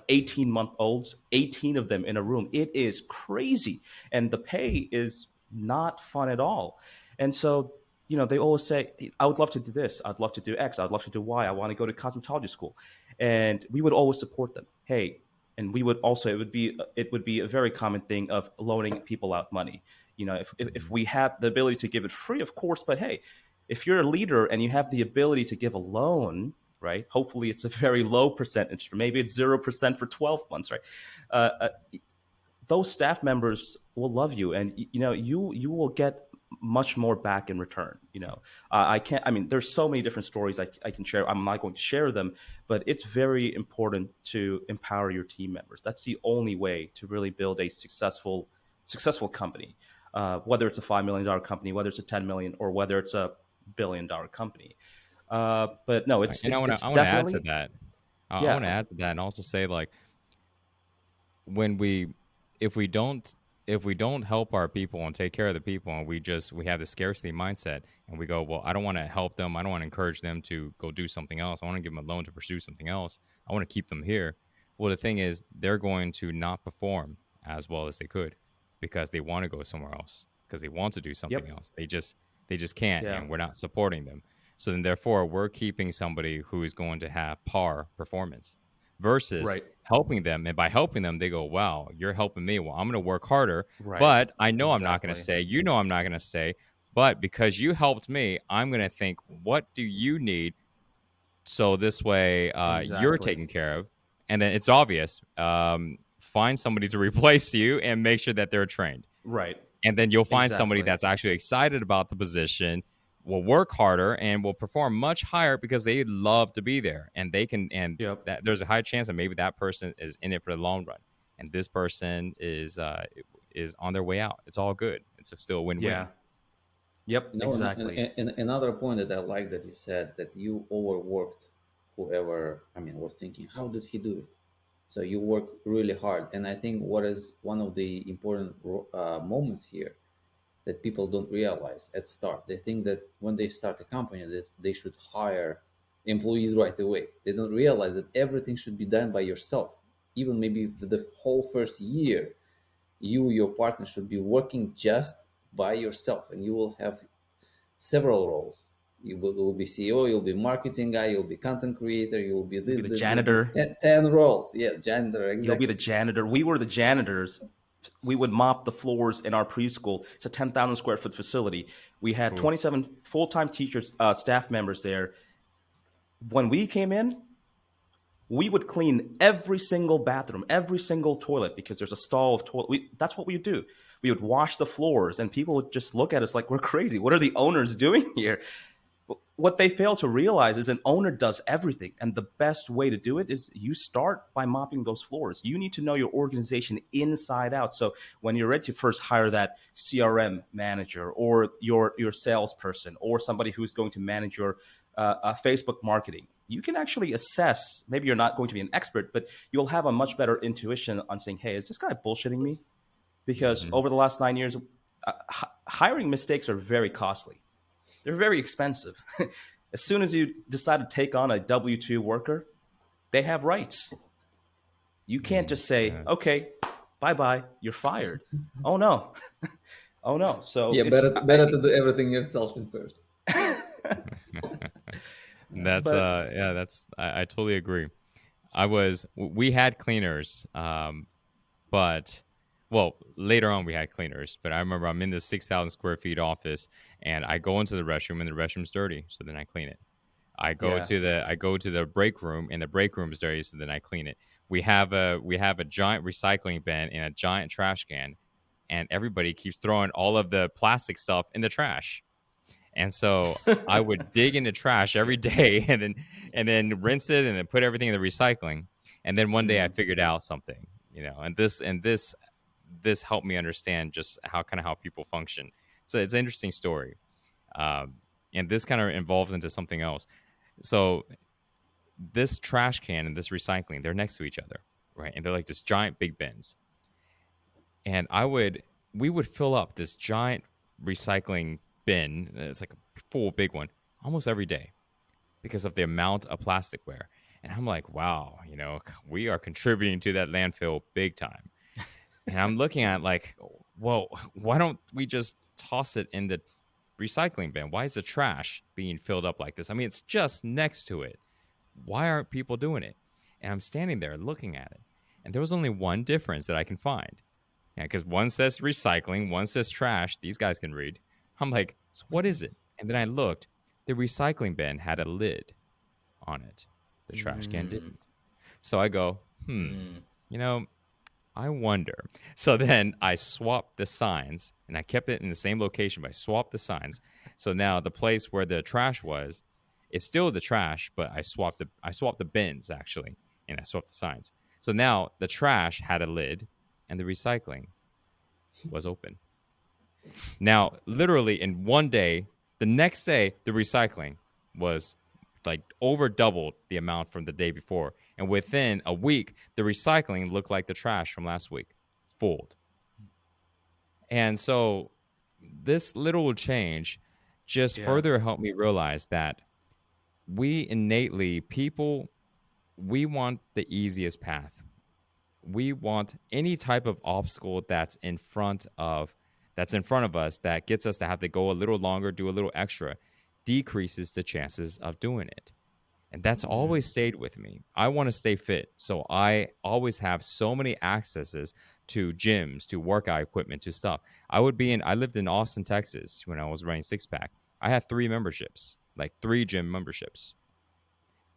18-month olds, 18 of them in a room. It is crazy, and the pay is not fun at all. And so, they always say, "I would love to do this. I'd love to do X. I'd love to do Y. I want to go to cosmetology school," and we would always support them. Hey, and we would also, it would be a very common thing of loaning people out money. If we have the ability to give it free, of course. But hey, if you're a leader and you have the ability to give a loan, right? Hopefully, it's a very low percentage, or maybe it's 0% for 12 months, right? Those staff members will love you, and you will get much more back in return. I can't. I mean, there's so many different stories I can share. I'm not going to share them, but it's very important to empower your team members. That's the only way to really build a successful company. Whether it's a $5 million company, whether it's a 10 million, or whether it's a $1 billion company. But no, it's And it's it's I want to add to definitely. that. I want to Yeah. add to that and also say, like, when we if we don't help our people and take care of the people, and we have the scarcity mindset, and we go, well, I don't want to help them, I don't want to encourage them to go do something else, I want to give them a loan to pursue something else, I want to keep them here. Well, the thing is, they're going to not perform as well as they could, because they want to go somewhere else, because they want to do something Yep. else. They just can't, Yeah. and we're not supporting them. So then, therefore, we're keeping somebody who is going to have par performance, versus Right. helping them. And by helping them, they go, wow, you're helping me. Well, I'm going to work harder, Right. but I know I'm not going to Exactly. stay. You know, I'm not going to stay. But because you helped me, I'm going to think, what do you need? So this way, you're Exactly. taken care of. And then it's obvious. Find somebody to replace you and make sure that they're trained. Right. And then you'll find somebody Exactly. that's actually excited about the position, will work harder, and will perform much higher because they love to be there, and they can, and Yep. that there's a high chance that maybe that person is in it for the long run, and this person is on their way out. It's all good. It's still a win-win. Yeah. Yep. Exactly. And another point that I like that you said that you overworked whoever, I mean, was thinking, how did he do it? So you work really hard. And I think what is one of the important moments here that people don't realize at start. They think that when they start a company that they should hire employees right away. They don't realize that everything should be done by yourself. Even maybe for the whole first year, your partner should be working just by yourself, and you will have several roles. You will be CEO, you'll be marketing guy, you'll be content creator, you'll be You'll be this, the this, this, this. janitor. 10 roles. Yeah, janitor, You'll be exactly. the janitor. We were the janitors. We would mop the floors in our preschool. It's a 10,000 square foot facility. We had Cool. 27 full time teachers, staff members there. When we came in, we would clean every single bathroom, every single toilet, because there's a stall of toilet. That's what we would do. We would wash the floors, and people would just look at us like we're crazy. What are the owners doing here? What they fail to realize is an owner does everything, and the best way to do it is you start by mopping those floors. You need to know your organization inside out. So when you're ready to first hire that CRM manager, or your salesperson, or somebody who's going to manage your Facebook marketing, you can actually assess. Maybe you're not going to be an expert, but you'll have a much better intuition on saying, hey, is this guy bullshitting me? Because Hmm. over the last 9 years, hiring mistakes are very costly. They're very expensive. As soon as you decide to take on a W 2 worker, they have rights. You can't just say, Yeah. okay, bye bye, you're fired. Oh no. Oh no. So Yeah, it's, better to do everything yourself in first. That's But yeah, that's I totally agree. We had cleaners, but well, later on we had cleaners, but I remember I'm in this 6,000 square feet office and I go into the restroom and the restroom's dirty, so then I clean it. yeah. I go to the break room and the break room is dirty, so then I clean it. We have a giant recycling bin and a giant trash can, and everybody keeps throwing all of the plastic stuff in the trash. And so I would dig into trash every day and then rinse it and then put everything in the recycling. And then one day I Mm, figured out something, and this helped me understand just how people function. So it's an interesting story. Um, and this kind of involves into something else. So this trash can and this recycling, they're next to each other, right? And they're like this giant big bins. And we would fill up this giant recycling bin. It's like a full big one almost every day because of the amount of plasticware. And I'm like, wow, we are contributing to that landfill big time. And I'm looking at like, well, why don't we just toss it in the recycling bin? Why is the trash being filled up like this? I mean, it's just next to it. Why aren't people doing it? And I'm standing there looking at it. And there was only one difference that I can find. Yeah, because one says recycling, one says trash. These guys can read. I'm like, so what is it? And then I looked. The recycling bin had a lid on it. The trash can mm, didn't. So I go, mm. you know, I wonder. So then I swapped the signs and I kept it in the same location, but I swapped the signs. So now the place where the trash was, it's still the trash, but I swapped the bins actually, and I swapped the signs. So now the trash had a lid and the recycling was open. Now, literally in one day, the next day, the recycling was like over doubled the amount from the day before. And within a week, the recycling looked like the trash from last week, fooled. And so this little change just Yeah. further helped me realize that people, we want the easiest path. We want any type of obstacle that's in front of us that gets us to have to go a little longer, do a little extra, decreases the chances of doing it. And that's Mm, always stayed with me. I want to stay fit. So I always have so many accesses to gyms, to workout equipment, to stuff. I lived in Austin, Texas when I was running Six Pack. I had three memberships, like three gym memberships.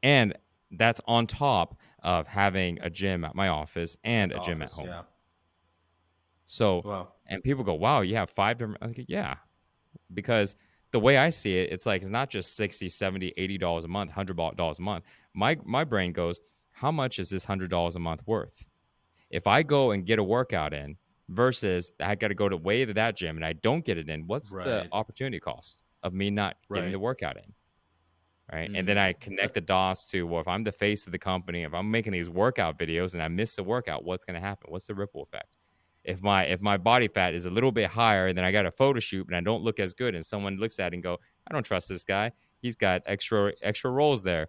And that's on top of having a gym at my office at and the a gym at office. home. Yeah. So, Wow. and people go, wow, you have five different. I'm like, yeah, because the way I see it, it's like it's not just 60, 70, $80 a month, $100 a month. My brain goes, how much is this $100 a month worth? If I go and get a workout in versus I got to go to way to that gym and I don't get it in, what's the Right. opportunity cost of me not getting the Right. workout in? Right. And then Mm. I connect the dots to, well, if I'm the face of the company, if I'm making these workout videos and I miss the workout, what's going to happen? What's the ripple effect? If my body fat is a little bit higher and then I got a photo shoot and I don't look as good and someone looks at it and go, I don't trust this guy. He's got extra rolls there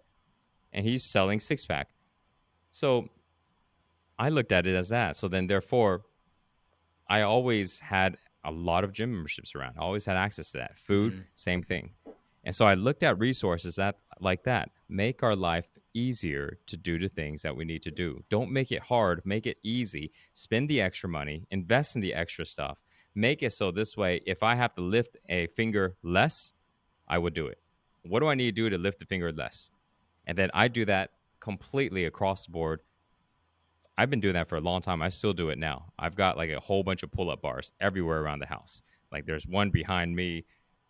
and he's selling six pack. So I looked at it as that. So then therefore I always had a lot of gym memberships around. I always had access to that. Food, Mm. same thing. And so I looked at resources that like that make our life easier to do the things that we need to do. Don't make it hard, make it easy. Spend the extra money, invest in the extra stuff. Make it so this way if I have to lift a finger less, I would do it. What do I need to do to lift the finger less? And then I do that completely across the board. I've been doing that for a long time. I still do it now. I've got like a whole bunch of pull-up bars everywhere around the house. Like there's one behind me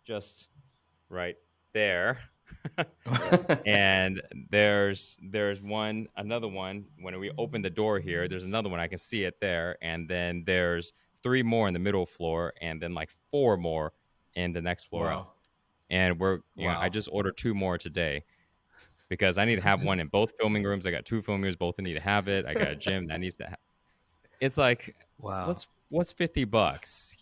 just right there. And there's another one when we open the door here, there's another one I can see it there, and then there's three more in the middle floor and then like four more in the next floor up. Wow. And I Wow. just ordered two more today because I need to have one in both filming rooms. I got two filming rooms, both need to have it. I got a gym that needs to have. It's like Wow. what's $50,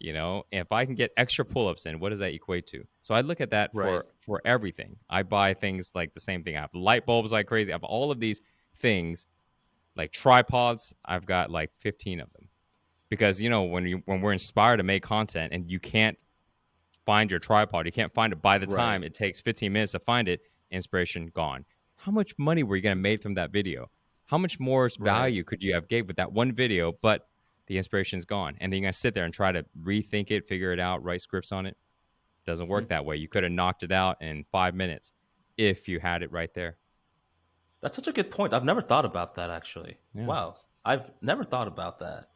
if I can get extra pull-ups in, what does that equate to? So I look at that Right. for everything. I buy things like the same thing. I have light bulbs like crazy. I have all of these things like tripods. I've got like 15 of them because when we're inspired to make content and you can't find your tripod, you can't find it by the Right. time it takes 15 minutes to find it inspiration gone. How much money were you going to make from that video? How much more Right. value could you have gave with that one video, but the inspiration's gone? And then you're going to sit there and try to rethink it, figure it out, write scripts on it. Doesn't Hmm. work that way. You could have knocked it out in 5 minutes if you had it right there. That's such a good point. I've never thought about that actually. Yeah. Wow, I've never thought about that.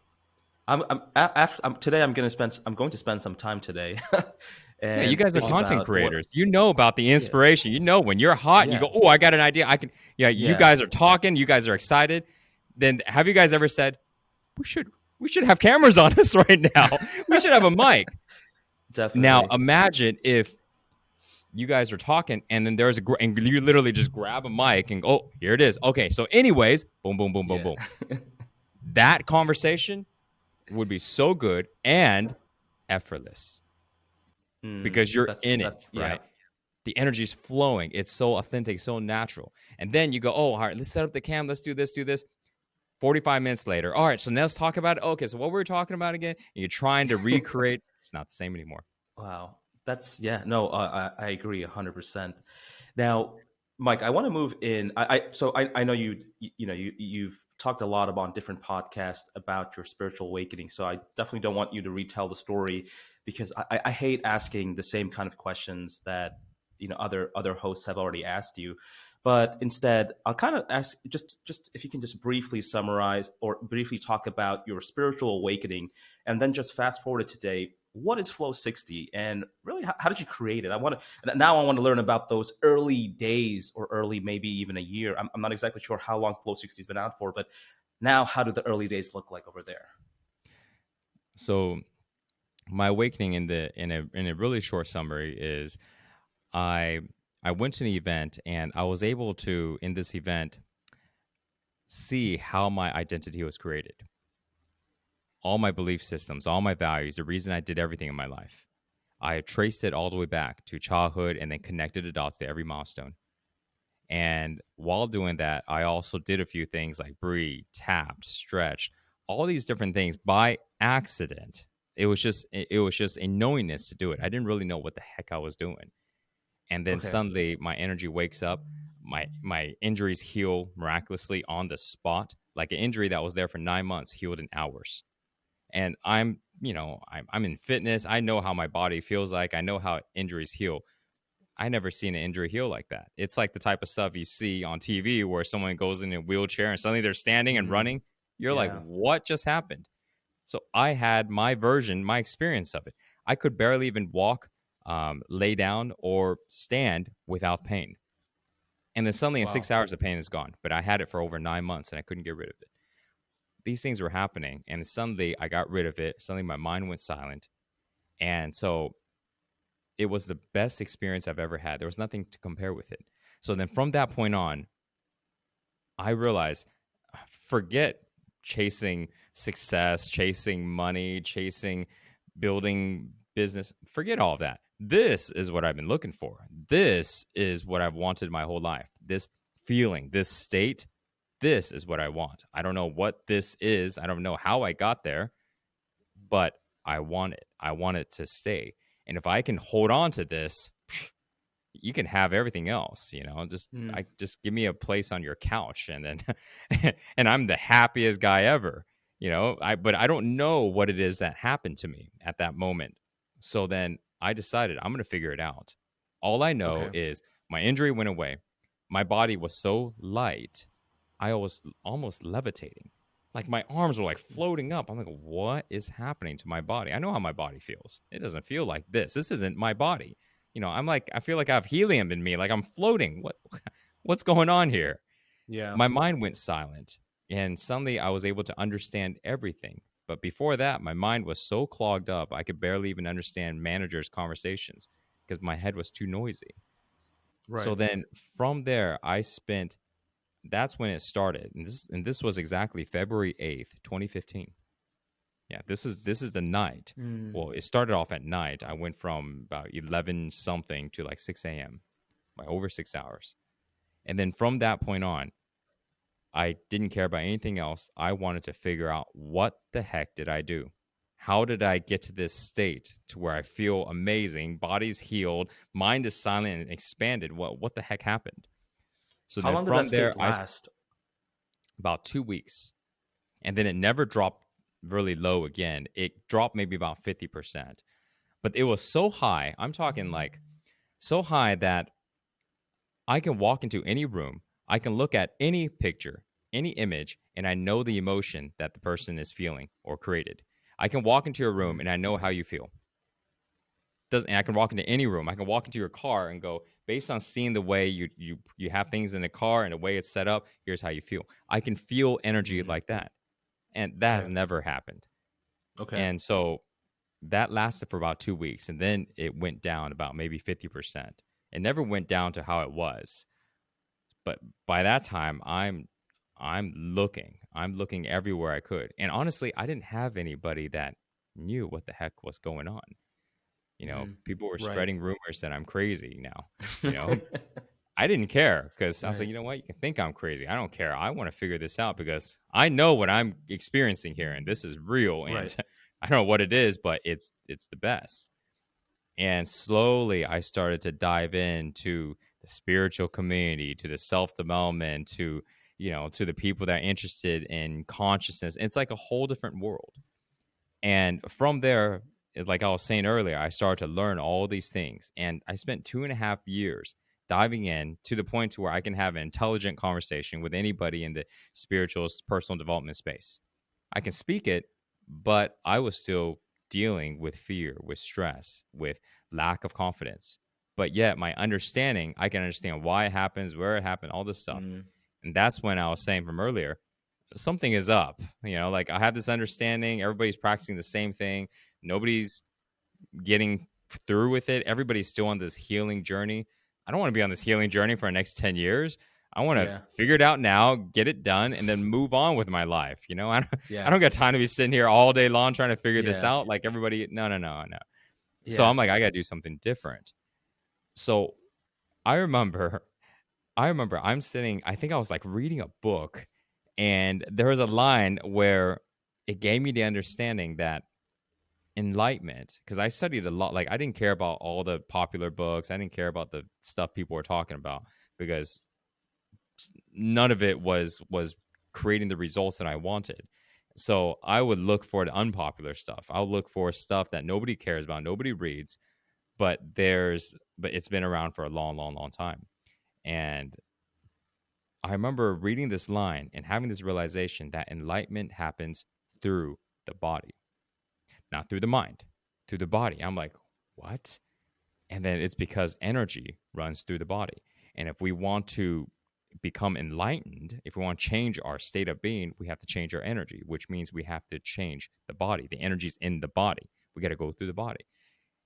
Today. I'm going to spend some time today, Yeah, you and guys are think content about what. creators. You know about the Yeah. inspiration. You know when you're hot and you Yeah. go, "Oh, I got an idea. I can." Yeah, you Yeah. guys are talking. You guys are excited. Then have you guys ever said, "We should have cameras on us right now. We should have a mic." Now Definitely. imagine if you guys are talking and then there's and you literally just grab a mic and go, "Oh, here it is." Okay, so anyways, boom, boom, boom, boom, Yeah. boom. That conversation would be so good and effortless because you're in it, That's yeah. right? The energy's flowing. It's so authentic, so natural. And then you go, "Oh, all right, let's set up the cam. Let's do this, do this." 45 minutes later. All right, so now let's talk about it. Okay, so what were we talking about again? And you're trying to recreate. It's not the same anymore. Wow. That's yeah. No, I agree 100%. Now, Mike, I want to move in. I know you've talked a lot about different podcasts about your spiritual awakening. So I definitely don't want you to retell the story because I hate asking the same kind of questions that other hosts have already asked you. But instead, I'll kind of ask just if you can just briefly summarize or briefly talk about your spiritual awakening, and then just fast forward to today. What is Flow 60, and really, how did you create it? I want to learn about those early days, or early maybe even a year. I'm not exactly sure how long Flow 60 has been out for, but now how do the early days look like over there? So my awakening in a really short summary is I I went to an event and I was able to in this event see how my identity was created. All my belief systems, all my values, the reason I did everything in my life. I traced it all the way back to childhood and then connected the dots to every milestone. And while doing that, I also did a few things like breathe, tapped, stretched, all these different things by accident. It was just a knowingness to do it. I didn't really know what the heck I was doing. And then Okay. suddenly my energy wakes up. My injuries heal miraculously on the spot. Like an injury that was there for 9 months healed in hours. And I'm in fitness. I know how my body feels like. I know how injuries heal. I never seen an injury heal like that. It's like the type of stuff you see on TV where someone goes in a wheelchair and suddenly they're standing and Hmm. running. You're like, Yeah. what just happened? So I had my version, my experience of it. I could barely even walk, lay down, or stand without pain. And then suddenly in Wow. 6 hours, the pain is gone. But I had it for over 9 months and I couldn't get rid of it. These things were happening. And suddenly I got rid of it. Suddenly my mind went silent. And so it was the best experience I've ever had. There was nothing to compare with it. So then from that point on, I realized forget chasing success, chasing money, chasing building business. Forget all of that. This is what I've been looking for. This is what I've wanted my whole life. This feeling, this state, this is what I want. I don't know what this is. I don't know how I got there, but I want it. I want it to stay. And if I can hold on to this, you can have everything else, just Mm. I just give me a place on your couch and then and I'm the happiest guy ever, but I don't know what it is that happened to me at that moment. So then I decided I'm going to figure it out. All I know Okay. is my injury went away. My body was so light. I was almost levitating. Like my arms were like floating up. I'm like, what is happening to my body? I know how my body feels. It doesn't feel like this. This isn't my body. I'm like, I feel like I have helium in me, like I'm floating. What's going on here? Yeah. My mind went silent, and suddenly I was able to understand everything. But before that, my mind was so clogged up, I could barely even understand managers' conversations because my head was too noisy. So Right. then from there, that's when it started. And this was exactly February 8th, 2015. Yeah, this is the night. Mm. Well, it started off at night. I went from about 11 something to like 6 a.m. by over 6 hours. And then from that point on, I didn't care about anything else. I wanted to figure out what the heck did I do? How did I get to this state to where I feel amazing, body's healed, mind is silent and expanded? What the heck happened? So How then long did that from there, state last? about 2 weeks, and then it never dropped really low again. It dropped maybe about 50%, but it was so high. I'm talking like so high that I can walk into any room, I can look at any picture, any image, and I know the emotion that the person is feeling or created. I can walk into your room Mm, and I know how you feel. And I can walk into any room. I can walk into your car and go, based on seeing the way you have things in the car and the way it's set up, here's how you feel. I can feel energy mm, like that. And that has okay. never happened. Okay. And so that lasted for about 2 weeks. And then it went down about maybe 50%. It never went down to how it was. But by that time, I'm looking everywhere I could. And honestly, I didn't have anybody that knew what the heck was going on. Mm, People were right. spreading rumors that I'm crazy now. You know, I didn't care because I was like, Right. you know what? You can think I'm crazy. I don't care. I want to figure this out because I know what I'm experiencing here, and this is real. And Right. I don't know what it is, but it's the best. And slowly, I started to dive into the spiritual community, to the self development, to to the people that are interested in consciousness. It's like a whole different world. And from there, like I was saying earlier, I started to learn all these things. And I spent 2.5 years diving in to the point to where I can have an intelligent conversation with anybody in the spiritual personal development space. I can speak it, but I was still dealing with fear, with stress, with lack of confidence. But yet, my understanding, I can understand why it happens, where it happened, all this stuff. Mm, And that's when I was saying from earlier, something is up. Like I have this understanding, everybody's practicing the same thing, nobody's getting through with it. Everybody's still on this healing journey. I don't want to be on this healing journey for the next 10 years. I want to yeah. figure it out now, get it done, and then move on with my life. I Yeah. don't got time to be sitting here all day long trying to figure this Yeah. out. Like everybody, no, no, no, no. So Yeah. I'm like, I got to do something different. So I remember I'm sitting, I think I was like reading a book, and there was a line where it gave me the understanding that enlightenment, because I studied a lot. Like I didn't care about all the popular books. I didn't care about the stuff people were talking about because none of it was creating the results that I wanted. So I would look for the unpopular stuff. I'll look for stuff that nobody cares about, nobody reads, but it's been around for a long, long, long time. And I remember reading this line and having this realization that enlightenment happens through the body, not through the mind, through the body. I'm like, what? And then it's because energy runs through the body. And if we want to become enlightened, if we want to change our state of being, we have to change our energy, which means we have to change the body. The energy's in the body. We got to go through the body.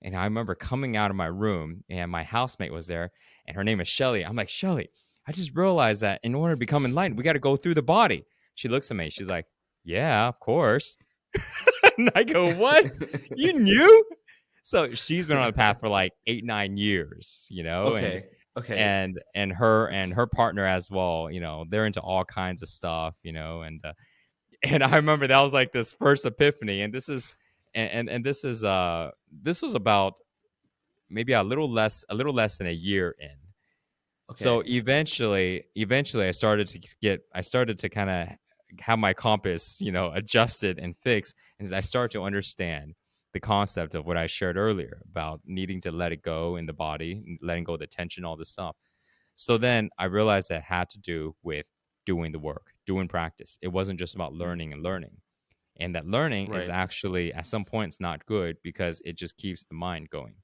And I remember coming out of my room and my housemate was there and her name is Shelly. I'm like, Shelly, I just realized that in order to become enlightened, we got to go through the body. She looks at me. She's like, yeah, of course. And I go, what? You knew? So she's been on the path for like 8, 9 years, and Okay. Okay. and her partner as well, they're into all kinds of stuff, and I remember that was like this first epiphany, and this was about maybe a little less than a year in. So Okay. eventually I started to kind of have my compass, adjusted and fixed, and I started to understand the concept of what I shared earlier about needing to let it go in the body, letting go of the tension, all this stuff. So then I realized that had to do with doing the work, doing practice. It wasn't just about Mm, learning and learning. And that learning is right. actually at some points not good because it just keeps the mind going.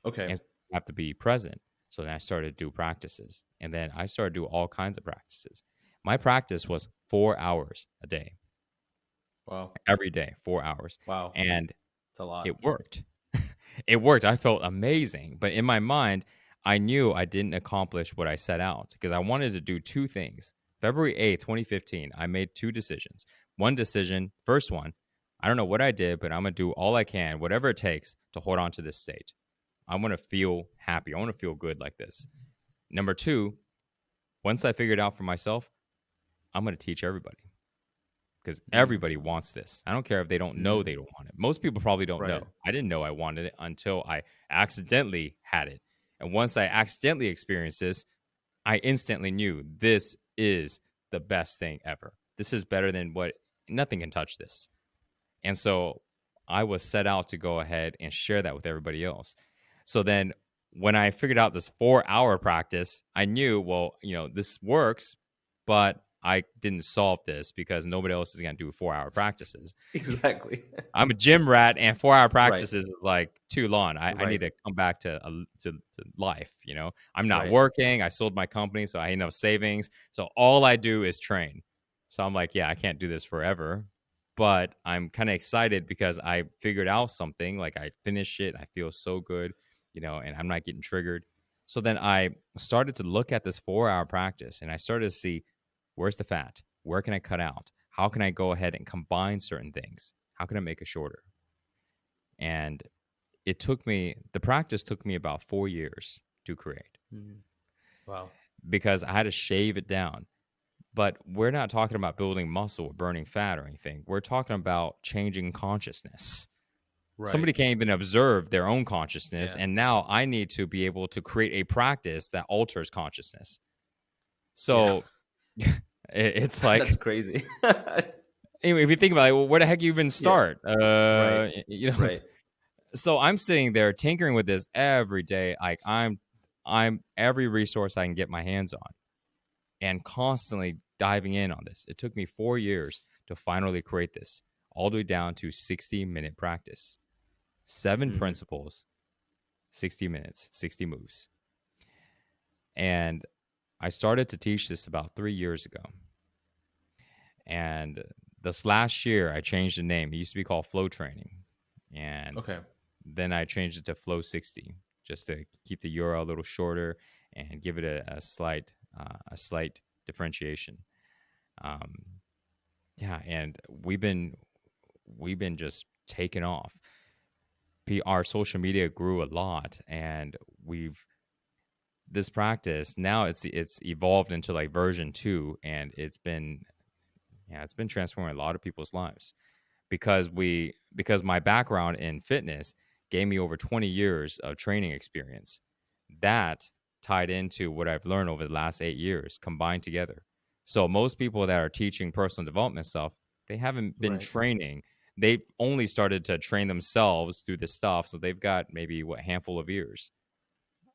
Okay. And so you have to be present. So then I started to do practices. And then I started to do all kinds of practices. My practice was 4 hours a day, Wow. every day, 4 hours. Wow. And It's a lot. it worked. It worked. I felt amazing. But in my mind, I knew I didn't accomplish what I set out because I wanted to do two things. February 8th, 2015, I made two decisions. One decision, first one, I don't know what I did, but I'm going to do all I can, whatever it takes to hold on to this state. I want to feel happy. I want to feel good like this. Number two, once I figured out for myself, I'm going to teach everybody. because Mm. everybody wants this. I don't care if they don't know Mm. they don't want it. Most people probably don't Right. know. I didn't know I wanted it until I accidentally had it. And once I accidentally experienced this, I instantly knew this is the best thing ever. This is better than what nothing can touch this. And so I was set out to go ahead and share that with everybody else. So then when I figured out this 4-hour practice, I knew, well, this works, but I didn't solve this because nobody else is going to do 4-hour practices. Exactly. I'm a gym rat, and 4-hour Right. practices is like too long. I need Right. to come back to life. I'm not Right. working. I sold my company, so I had enough savings. So all I do is train. So I'm like, yeah, I can't do this forever, but I'm kind of excited because I figured out something. Like I finished it, I feel so good, and I'm not getting triggered. So then I started to look at this 4-hour practice, and I started to see where's the fat, where can I cut out, how can I go ahead and combine certain things, how can I make it shorter? And the practice took me about 4 years to create Mm. Wow. because I had to shave it down. But we're not talking about building muscle or burning fat or anything. We're talking about changing consciousness. Right. Somebody can't even observe their own consciousness. Yeah. And now I need to be able to create a practice that alters consciousness. Yeah. So it's That's like, crazy. anyway, if you think about it, well, where the heck you even Yeah. start? Right. Right. So I'm sitting there tinkering with this every day. Like I'm every resource I can get my hands on and constantly diving in on this. It took me 4 years to finally create this, all the way down to 60-minute practice, 7 Mm. principles, 60 minutes, 60 moves. And I started to teach this about 3 years ago. And this last year, I changed the name. It used to be called Flow Training. And Okay. then I changed it to Flow 60 just to keep the URL a little shorter and give it a slight differentiation. Um, yeah, and we've been just taking off. Our social media grew a lot, and we've this practice now it's evolved into like version 2, and it's been transforming a lot of people's lives because my background in fitness gave me over 20 years of training experience. That tied into what I've learned over the last 8 years combined together. So most people that are teaching personal development stuff, they haven't been Right. training. They've only started to train themselves through this stuff. So they've got maybe a handful of years.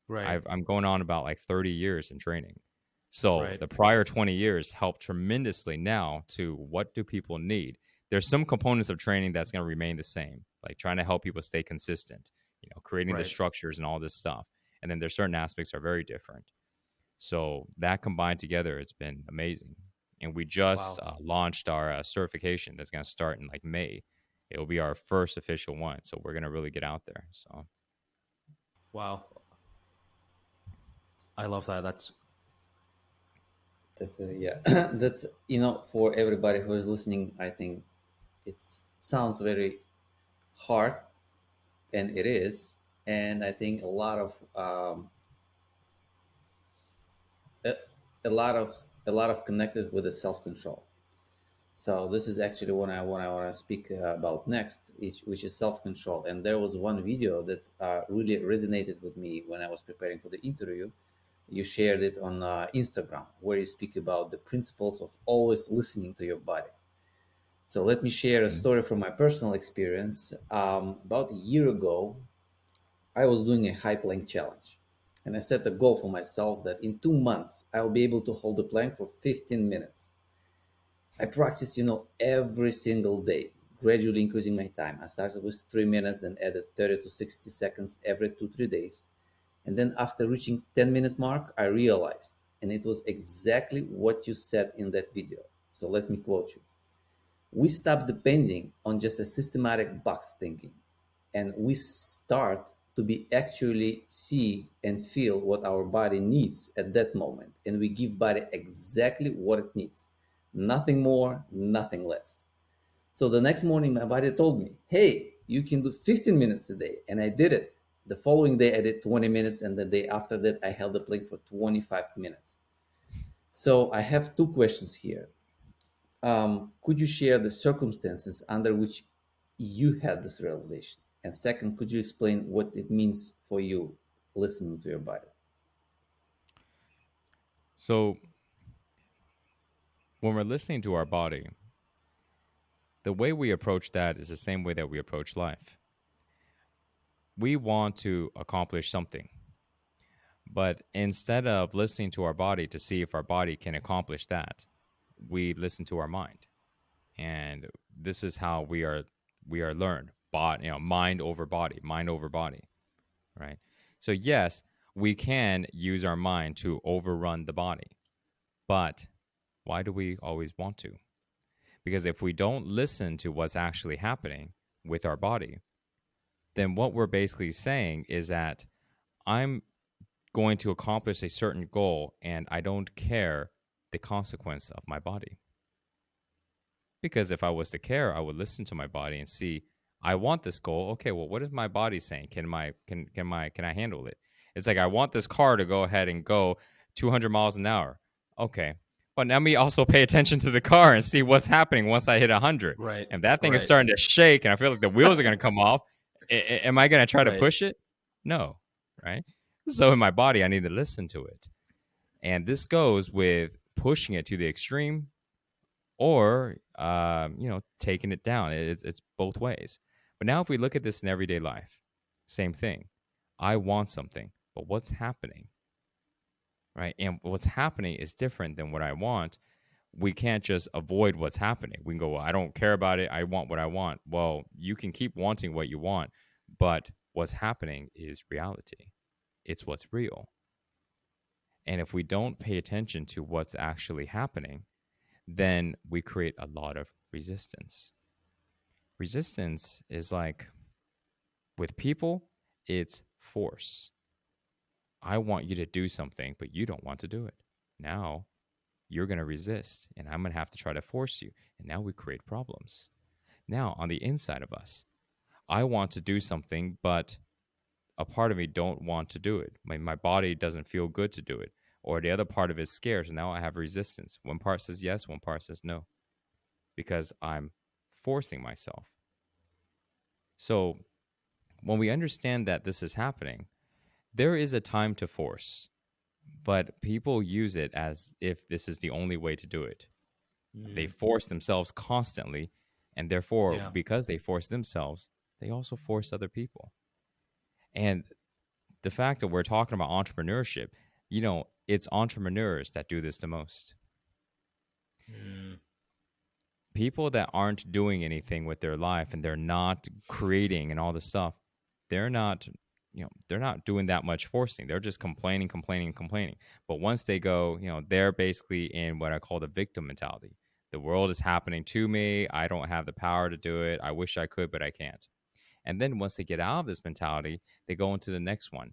Right. I'm going on about like 30 years in training. So Right. the prior 20 years helped tremendously now to what do people need? There's some components of training that's going to remain the same, like trying to help people stay consistent, creating the Right. structures and all this stuff. And then there's certain aspects are very different. So that combined together, it's been amazing. And we just Wow. launched our certification that's going to start in like May. It will be our first official one. So we're going to really get out there. So Wow. I love that. That's That's yeah. That's for everybody who is listening. I think it sounds very hard, and it is. And I think a, a lot of connected with the self control. So this is actually what I want to speak about next, which is self control. And there was one video that really resonated with me when I was preparing for the interview. You shared it on Instagram, where you speak about the principles of always listening to your body. So let me share a mhm. story from my personal experience. About a year ago, I was doing a high plank challenge. And I set a goal for myself that in 2 months, I'll be able to hold the plank for 15 minutes. I practiced, every single day, gradually increasing my time. I started with 3 minutes, then added 30 to 60 seconds every 2, 3 days. And then after reaching 10-minute mark, I realized, and it was exactly what you said in that video. So let me quote you. We stop depending on just a systematic box thinking, and we start to be actually see and feel what our body needs at that moment, and we give body exactly what it needs, nothing more, nothing less. So the next morning my body told me, hey, you can do 15 minutes a day, and I did it. The following day I did 20 minutes, and the day after that I held the plank for 25 minutes. So I have two questions here. Could you share the circumstances under which you had this realization? And second, could you explain what it means for you listening to your body? So when we're listening to our body, the way we approach that is the same way that we approach life. We want to accomplish something, but instead of listening to our body to see if our body can accomplish that, we listen to our mind. And this is how we are learned. Mind over body, mind over body, right? So yes, we can use our mind to overrun the body, but why do we always want to? Because if we don't listen to what's actually happening with our body, then what we're basically saying is that I'm going to accomplish a certain goal and I don't care the consequence of my body. Because if I was to care, I would listen to my body and see, I want this goal. Okay, well, what is my body saying? Can I handle it? It's like I want this car to go ahead and go 200 miles an hour. Okay, but let me also pay attention to the car and see what's happening once I hit 100. Right. And that thing is Right. starting to shake, and I feel like the wheels are going to come off. Am I going to try to Right. push it? No, right? So in my body, I need to listen to it, and this goes with pushing it to the extreme or taking it down. It's both ways. But now if we look at this in everyday life, same thing. I want something, but what's happening, right? And what's happening is different than what I want. We can't just avoid what's happening. We can go, well, I don't care about it, I want what I want. Well, you can keep wanting what you want, but what's happening is reality. It's what's real. And if we don't pay attention to what's actually happening, then we create a lot of resistance. Resistance is like with people, it's force. I want you to do something, but you don't want to do it. Now you're going to resist, and I'm going to have to try to force you. And now we create problems. Now, on the inside of us, I want to do something, but a part of me don't want to do it. My body doesn't feel good to do it. Or the other part of it is scared. So now I have resistance. One part says yes, one part says no. Because I'm forcing myself. So when we understand that this is happening, there is a time to force, but people use it as if this is the only way to do it. They force themselves constantly, and therefore, Yeah. because they force themselves, they also force other people. And the fact that we're talking about entrepreneurship, it's entrepreneurs that do this the most. Mm. People that aren't doing anything with their life and they're not creating and all this stuff, they're not they're not doing that much forcing. They're just complaining. But once they go, they're basically in what I call the victim mentality. The world is happening to me, I don't have the power to do it, I wish I could but I can't. And then once they get out of this mentality, they go into the next one.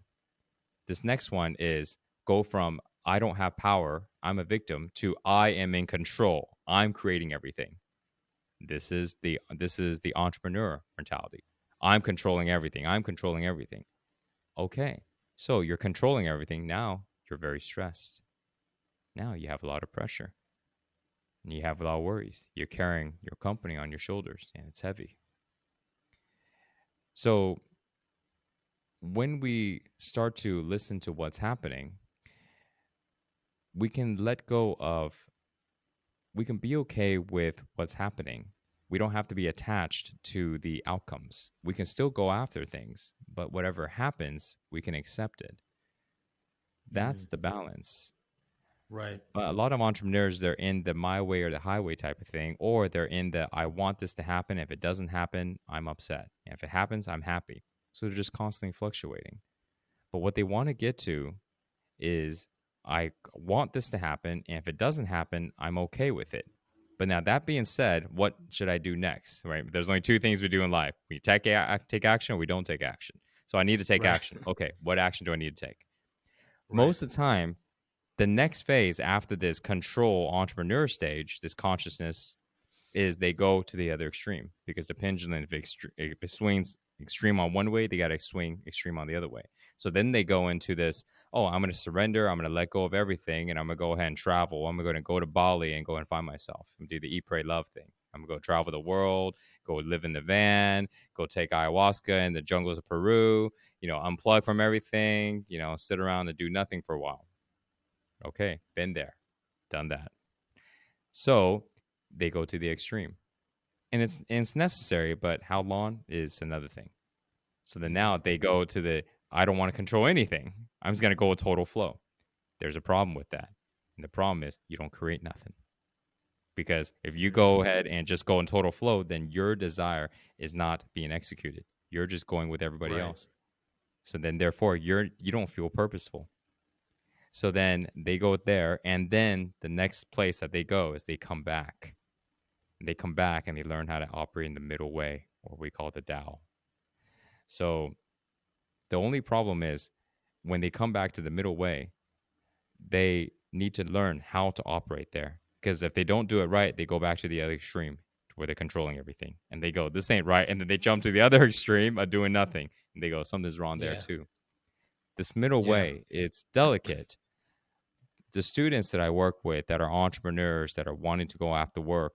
This next one is go from I don't have power, I'm a victim, to I am in control, I'm creating everything. This is the entrepreneur mentality. I'm controlling everything. I'm controlling everything. Okay. So you're controlling everything. Now you're very stressed. Now you have a lot of pressure. And you have a lot of worries. You're carrying your company on your shoulders and it's heavy. So when we start to listen to what's happening, we can let go of, we can be okay with what's happening. We don't have to be attached to the outcomes. We can still go after things, but whatever happens, we can accept it. That's the balance. Right. But a lot of entrepreneurs, they're in the my way or the highway type of thing, or they're in the I want this to happen. If it doesn't happen, I'm upset. And if it happens, I'm happy. So they're just constantly fluctuating. But what they want to get to is I want this to happen. And if it doesn't happen, I'm okay with it. But now that being said, what should I do next? Right? There's only two things we do in life. We take action or we don't take action. So I need to take Right. action. Okay, what action do I need to take? Right. Most of the time, the next phase after this control entrepreneur stage, this consciousness, is they go to the other extreme because the pendulum, if it swings extreme on one way, they got to swing extreme on the other way. So then they go into this, oh, I'm going to surrender. I'm going to let go of everything and I'm going to go ahead and travel. I'm going to go to Bali and go and find myself and do the eat, pray, love thing. I'm going to go travel the world, go live in the van, go take ayahuasca in the jungles of Peru, unplug from everything, sit around and do nothing for a while. Okay, been there, done that. So they go to the extreme. And it's necessary, but how long is another thing. So then now they go to the I don't want to control anything. I'm just gonna go with total flow. There's a problem with that. And the problem is you don't create nothing. Because if you go ahead and just go in total flow, then your desire is not being executed. You're just going with everybody Right. else. So then therefore you don't feel purposeful. So then they go there, and then the next place that they go is they come back. And they come back and they learn how to operate in the middle way, or we call it the Tao. So the only problem is when they come back to the middle way, they need to learn how to operate there. Because if they don't do it right, they go back to the other extreme where they're controlling everything. And they go, this ain't right. And then they jump to the other extreme of doing nothing. And they go, something's wrong there Yeah. too. This middle Yeah. way, it's delicate. The students that I work with that are entrepreneurs that are wanting to go after work,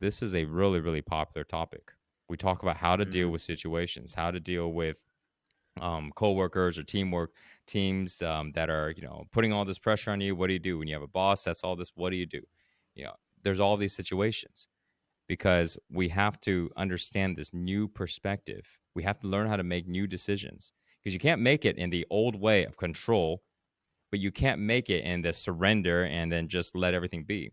this is a really, really popular topic. We talk about how to deal with situations, how to deal with coworkers or teams that are putting all this pressure on you. What do you do when you have a boss that's all this? What do you do? There's all these situations because we have to understand this new perspective. We have to learn how to make new decisions because you can't make it in the old way of control, but you can't make it in the surrender and then just let everything be.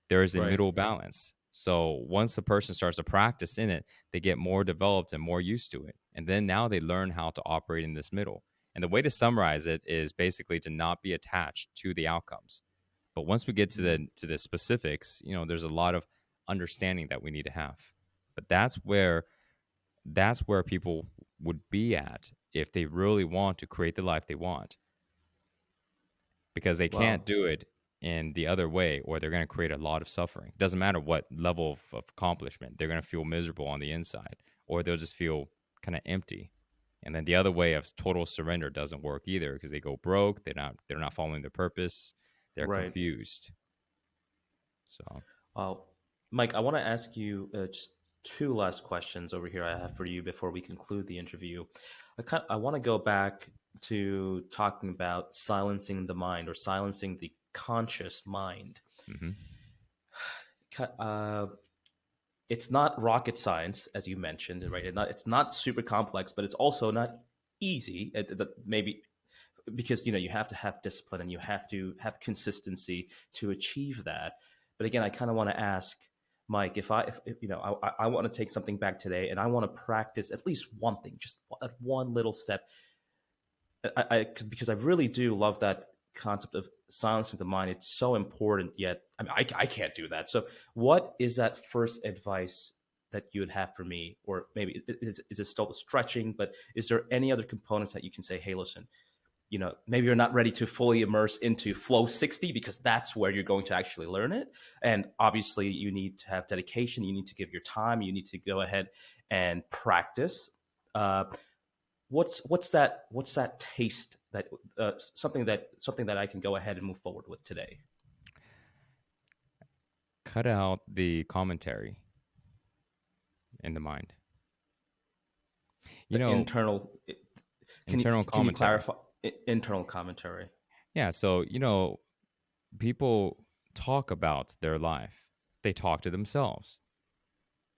There is a Right. middle balance. So once the person starts to practice in it, they get more developed and more used to it. And then now they learn how to operate in this middle. And the way to summarize it is basically to not be attached to the outcomes. But once we get to the specifics, there's a lot of understanding that we need to have. But that's where people would be at if they really want to create the life they want. Because they can't Wow. do it in the other way or they're going to create a lot of suffering. Doesn't matter what level of accomplishment, they're going to feel miserable on the inside or they'll just feel kind of empty. And then the other way of total surrender doesn't work either because they go broke, they're not following their purpose, they're Right. confused. So Mike, I want to ask you just two last questions over here I have for you before we conclude the interview. I want to go back to talking about silencing the mind or silencing the conscious mind. mhm. It's not rocket science, as you mentioned, right? It's not super complex, but it's also not easy. Maybe because you have to have discipline and you have to have consistency to achieve that. But again, I kind of want to ask Mike if I want to take something back today and I want to practice at least one thing, just one little step. Because I really do love that concept of silencing the mind. It's so important. Yet, I mean, I can't do that. So, what is that first advice that you would have for me? Or maybe is it still stretching? But is there any other components that you can say? Hey, listen, maybe you're not ready to fully immerse into flow 60 because that's where you're going to actually learn it. And obviously you need to have dedication. You need to give your time. You need to go ahead and practice. What's that taste that something that I can go ahead and move forward with today? Cut out the commentary in the mind. The internal internal can you commentary. clarify internal commentary? Yeah, so people talk about their life. They talk to themselves.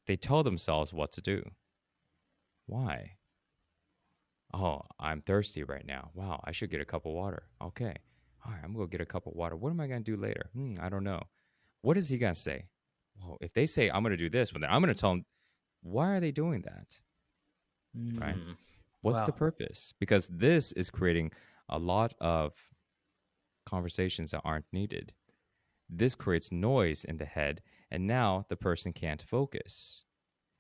They tell themselves what to do. Why? Oh, I'm thirsty right now. Wow, I should get a cup of water. Okay. All right, I'm going to go get a cup of water. What am I going to do later? I don't know. What is he going to say? Well, if they say, I'm going to do this, well, then I'm going to tell them, why are they doing that? Right? What's the Wow. purpose? Because this is creating a lot of conversations that aren't needed. This creates noise in the head, and now the person can't focus.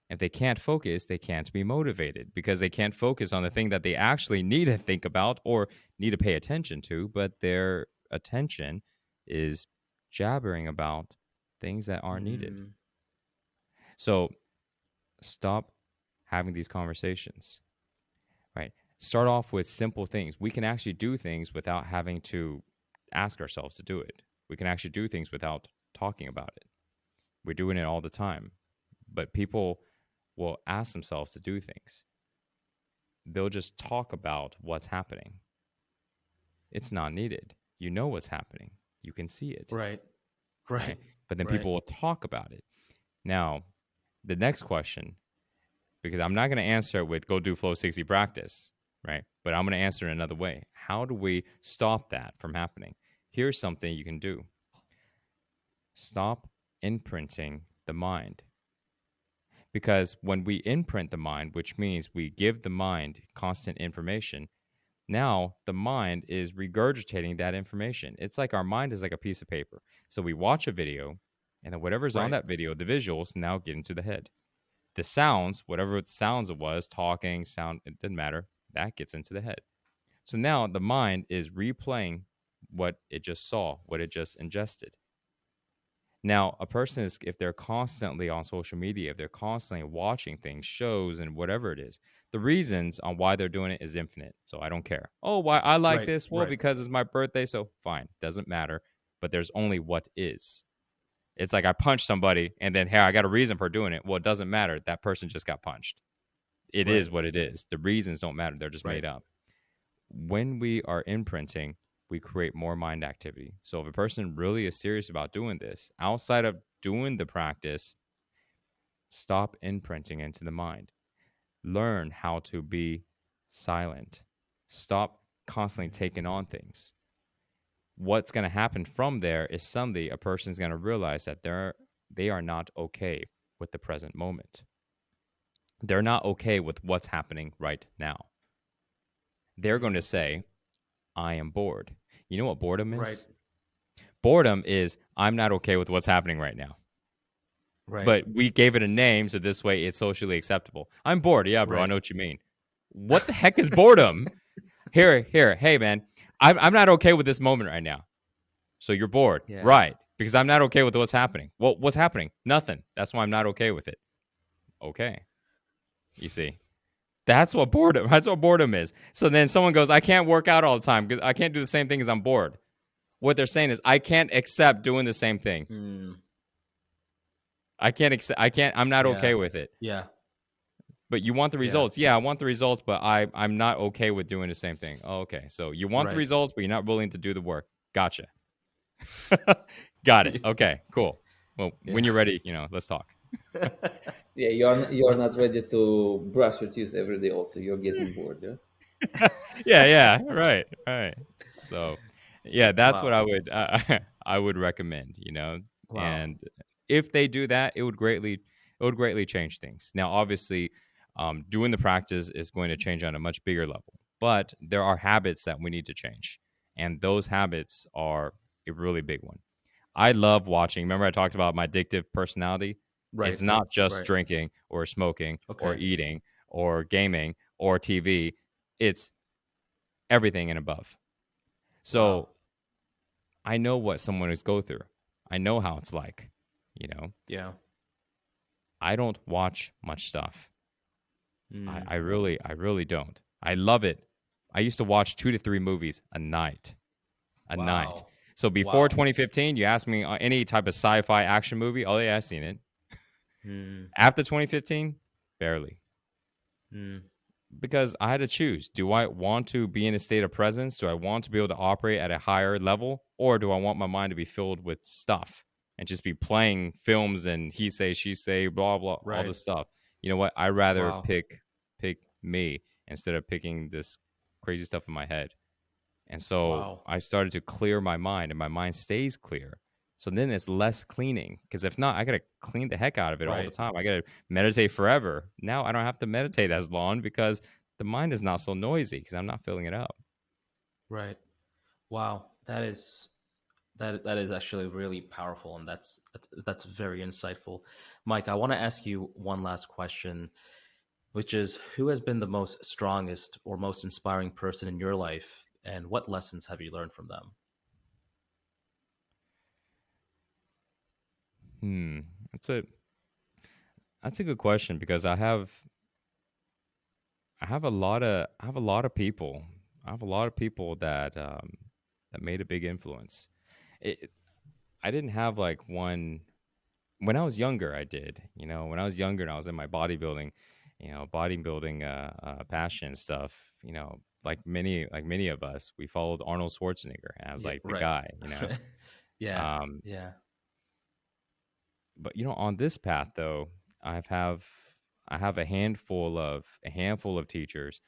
If they can't focus, they can't be motivated because they can't focus on the thing that they actually need to think about or need to pay attention to, but their attention is jabbering about things that aren't needed. So stop having these conversations, right? Start off with simple things. We can actually do things without having to ask ourselves to do it. We can actually do things without talking about it. We're doing it all the time. But people will ask themselves to do things. They'll just talk about what's happening. It's not needed. You know what's happening. You can see it, Right. right? Right. But then Right. people will talk about it. Now, the next question, because I'm not going to answer it with go do flow 60 practice, right? But I'm going to answer it another way. How do we stop that from happening? Here's something you can do. Stop imprinting the mind. Because when we imprint the mind, which means we give the mind constant information, now the mind is regurgitating that information. It's like our mind is like a piece of paper. So we watch a video, and then whatever's on Right. that video, the visuals now get into the head. The sounds, whatever sounds it was, talking, sound, it didn't matter, that gets into the head. So now the mind is replaying what it just saw, what it just ingested. Now, a person is, if they're constantly on social media, if they're constantly watching things, shows, and whatever it is, the reasons on why they're doing it is infinite. So I don't care. Oh, why I like Right. this? Well, Right. because it's my birthday. So fine, doesn't matter. But there's only what is. It's like I punched somebody and then, hey, I got a reason for doing it. Well, it doesn't matter. That person just got punched. It Right. is what it is. The reasons don't matter. They're just Right. made up. When we are imprinting, we create more mind activity. So if a person really is serious about doing this, outside of doing the practice, stop imprinting into the mind. Learn how to be silent. Stop constantly taking on things. What's going to happen from there is suddenly a person's going to realize that they are not okay with the present moment. They're not okay with what's happening right now. They're going to say, I am bored. You know what boredom Right. is? Boredom is I'm not okay with what's happening right now. Right. But we gave it a name so this way it's socially acceptable. I'm bored. Yeah, bro, I Right. know what you mean. What the heck is boredom? Here, hey, man, I'm not okay with this moment right now. So you're bored, Yeah. right? Because I'm not okay with what's happening. Well, what's happening? Nothing. That's why I'm not okay with it. Okay, you see, that's what boredom. That's what boredom is. So then someone goes, I can't work out all the time because I can't do the same thing as I'm bored. What they're saying is, I can't accept doing the same thing. Mm. I can't accept. I can't. I'm not Yeah. okay with it. Yeah. But you want the Yeah. results. Yeah, I want the results, but I'm not okay with doing the same thing. Oh, okay. So you want the Right. results, but you're not willing to do the work. Gotcha. Got it. Okay, cool. Well, Yeah. when you're ready, let's talk. Yeah, you're not ready to brush your teeth every day. Also, you're getting bored. Yes. Yeah, right. So, yeah, that's what Wow. I would recommend, Wow. and if they do that, it would greatly change things. Now, obviously, doing the practice is going to change on a much bigger level, but there are habits that we need to change, and those habits are a really big one. I love watching. Remember, I talked about my addictive personality. Right. It's not just Right. drinking or smoking or Okay. eating or gaming or TV. It's everything and above. Wow. So I know what someone is go through. I know how it's like. You know, Yeah. I don't watch much stuff. I, Mm. I really, I really don't. I love it. I used to watch 2 to 3 movies a night. A night. Wow. So before Wow. 2015, you ask me any type of sci-fi action movie. Oh yeah, I've seen it. Mm. After 2015, barely. Mm. Because I had to choose. Do I want to be in a state of presence? Do I want to be able to operate at a higher level? Or do I want my mind to be filled with stuff and just be playing films and he say, she say, blah, blah, all Right. this stuff? You know what? I'd rather Wow. pick me instead of picking this crazy stuff in my head. And so Wow. I started to clear my mind and my mind stays clear. So then it's less cleaning because if not, I got to clean the heck out of it all the Right. time. I got to meditate forever. Now I don't have to meditate as long because the mind is not so noisy because I'm not filling it up. Right. Wow. That is actually really powerful, and that's very insightful. Mike, I want to ask you one last question, which is, who has been the most strongest or most inspiring person in your life, and what lessons have you learned from them? That's it. That's a good question because I have a lot of people. I have a lot of people that that made a big influence. It, I didn't have like one when I was younger. I did, you know, when I was younger and I was in my bodybuilding, bodybuilding passion and stuff. You know, like many of us, we followed Arnold Schwarzenegger as Yeah, like the right. guy. You know, Yeah, um, yeah. but you know, on this path though, I have I have a handful of teachers,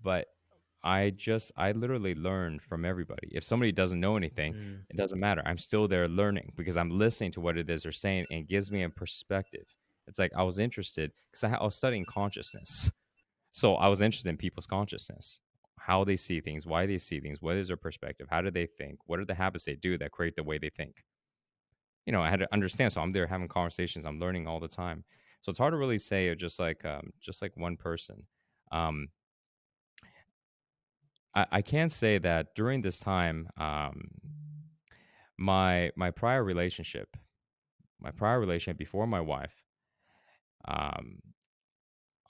but I literally learn from everybody. If somebody doesn't know anything, Mm, it doesn't matter. I'm still there learning because I'm listening to what it is they're saying and it gives me a perspective. It's like I was interested because I was studying consciousness. So I was interested in people's consciousness, how they see things, why they see things, what is their perspective, how do they think, what are the habits they do that create the way they think. You know, I had to understand. So I'm there having conversations. I'm learning all the time. So it's hard to really say just like one person. Um, I can say that during this time, my prior relationship, before my wife, um,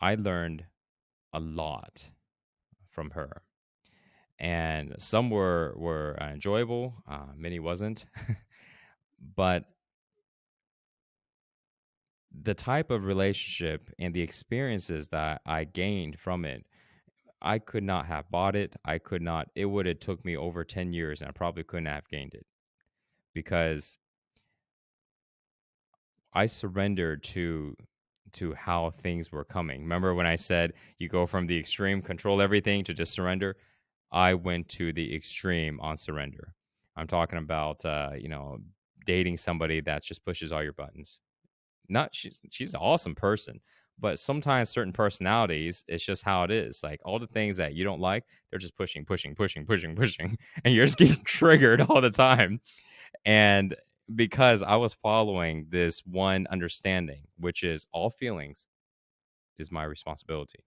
I learned a lot from her, and some were enjoyable, many wasn't, but the type of relationship and the experiences that I gained from it, I could not have bought it. I could not. It would have took me over 10 years, and I probably couldn't have gained it because I surrendered to how things were coming. Remember when I said you go from the extreme control everything to just surrender? I went to the extreme on surrender. I'm talking about dating somebody that just pushes all your buttons. Not she's an awesome person, but sometimes certain personalities, it's just how it is. Like all the things that you don't like, they're just pushing, pushing, pushing, pushing, pushing, and you're just getting triggered all the time. And because I was following this one understanding, which is all feelings is my responsibility.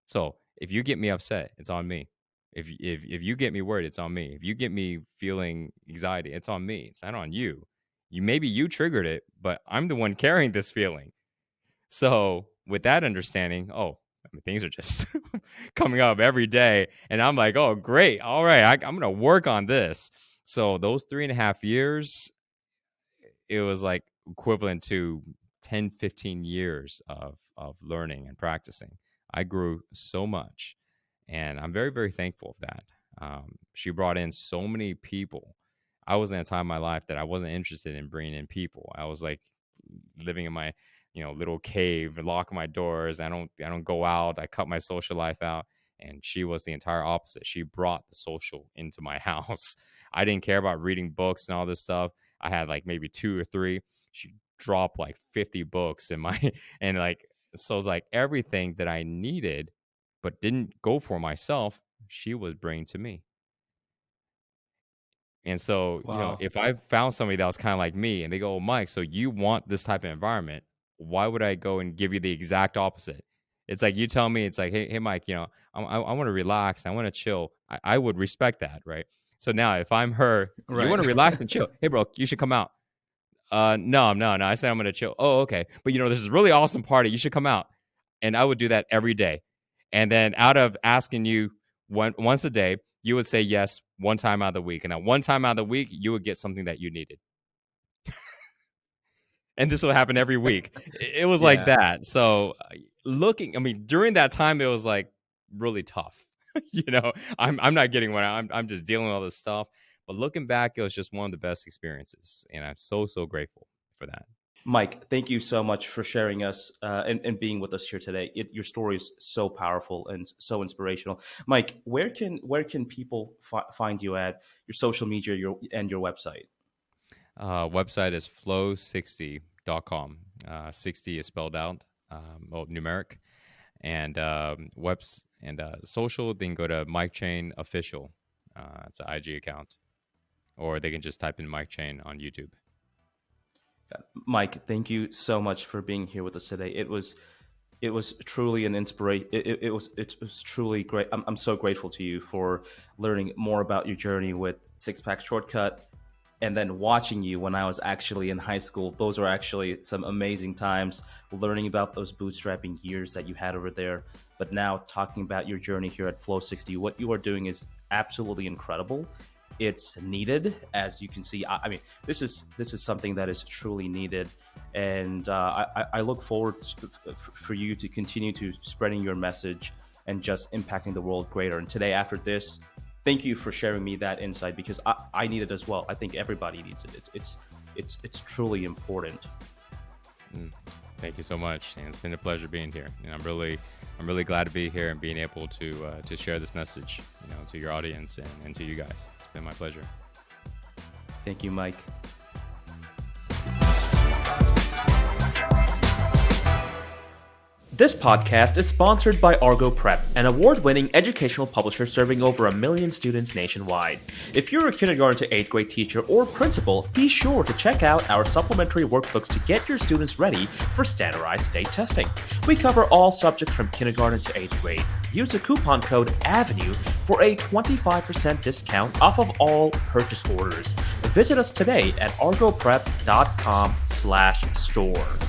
So if you get me upset, it's on me. If you get me worried, it's on me. If you get me feeling anxiety, it's on me. It's not on you. Maybe you triggered it, but I'm the one carrying this feeling. So with that understanding, I mean, things are just coming up every day, and I'm like, oh great, all right, I'm gonna work on this. So those 3.5 years, it was like equivalent to 10, 15 years of learning and practicing. I grew so much, and I'm very, very thankful of that. She brought in so many people. I was in a time in my life that I wasn't interested in bringing in people. I was like living in my little cave, locking my doors. I don't go out. I cut my social life out. And she was the entire opposite. She brought the social into my house. I didn't care about reading books and all this stuff. I had like maybe two or three. She dropped like 50 books in my and like so it's like everything that I needed but didn't go for myself, she was bringing to me. And so, Wow. if I found somebody that was kind of like me and they go, oh, Mike, so you want this type of environment, why would I go and give you the exact opposite? It's like you tell me, it's like, hey, Mike, I want to relax. I want to chill. I would respect that. Right. So now if I'm her, you Right. want to relax and chill. Hey, bro, you should come out. No, no, no. I said I'm gonna chill. Oh, okay. But there's this really awesome party. You should come out. And I would do that every day. And then out of asking you once a day, you would say yes one time out of the week. And that one time out of the week, you would get something that you needed. And this will happen every week. It was like Yeah. that. So I mean, during that time, it was like really tough. I'm not getting what I'm just dealing with all this stuff. But looking back, it was just one of the best experiences, and I'm so so grateful for that. Mike, thank you so much for sharing us and being with us here today. Your story is so powerful and so inspirational. Mike, where can people find you at your social media, and your website? Website is flow60.com. 60 is spelled out, numeric. And social, they can go to Mike Chang Official. It's an IG account. Or they can just type in Mike Chang on YouTube. Mike, thank you so much for being here with us today. It was truly an inspiration. It was truly great. I'm so grateful to you for learning more about your journey with Six Pack Shortcut. and then watching you when I was actually in high school. Those were actually some amazing times, learning about those bootstrapping years that you had over there. But now talking about your journey here at Flow 60, what you are doing is absolutely incredible. It's needed, as you can see. I mean, this is something that is truly needed, and I look forward for you to continue to spreading your message and just impacting the world greater. And today, after this, thank you for sharing me that insight, because I need it as well. I think everybody needs it. It's truly important. Thank you so much, and it's been a pleasure being here. And I'm really glad to be here and being able to share this message, to your audience and to you guys. It's been my pleasure. Thank you, Mike. This podcast is sponsored by Argo Prep, an award-winning educational publisher serving over 1 million students nationwide. If you're a kindergarten to 8th grade teacher or principal, be sure to check out our supplementary workbooks to get your students ready for standardized state testing. We cover all subjects from kindergarten to 8th grade. Use the coupon code AVENUE for a 25% discount off of all purchase orders. Visit us today at argoprep.com/store.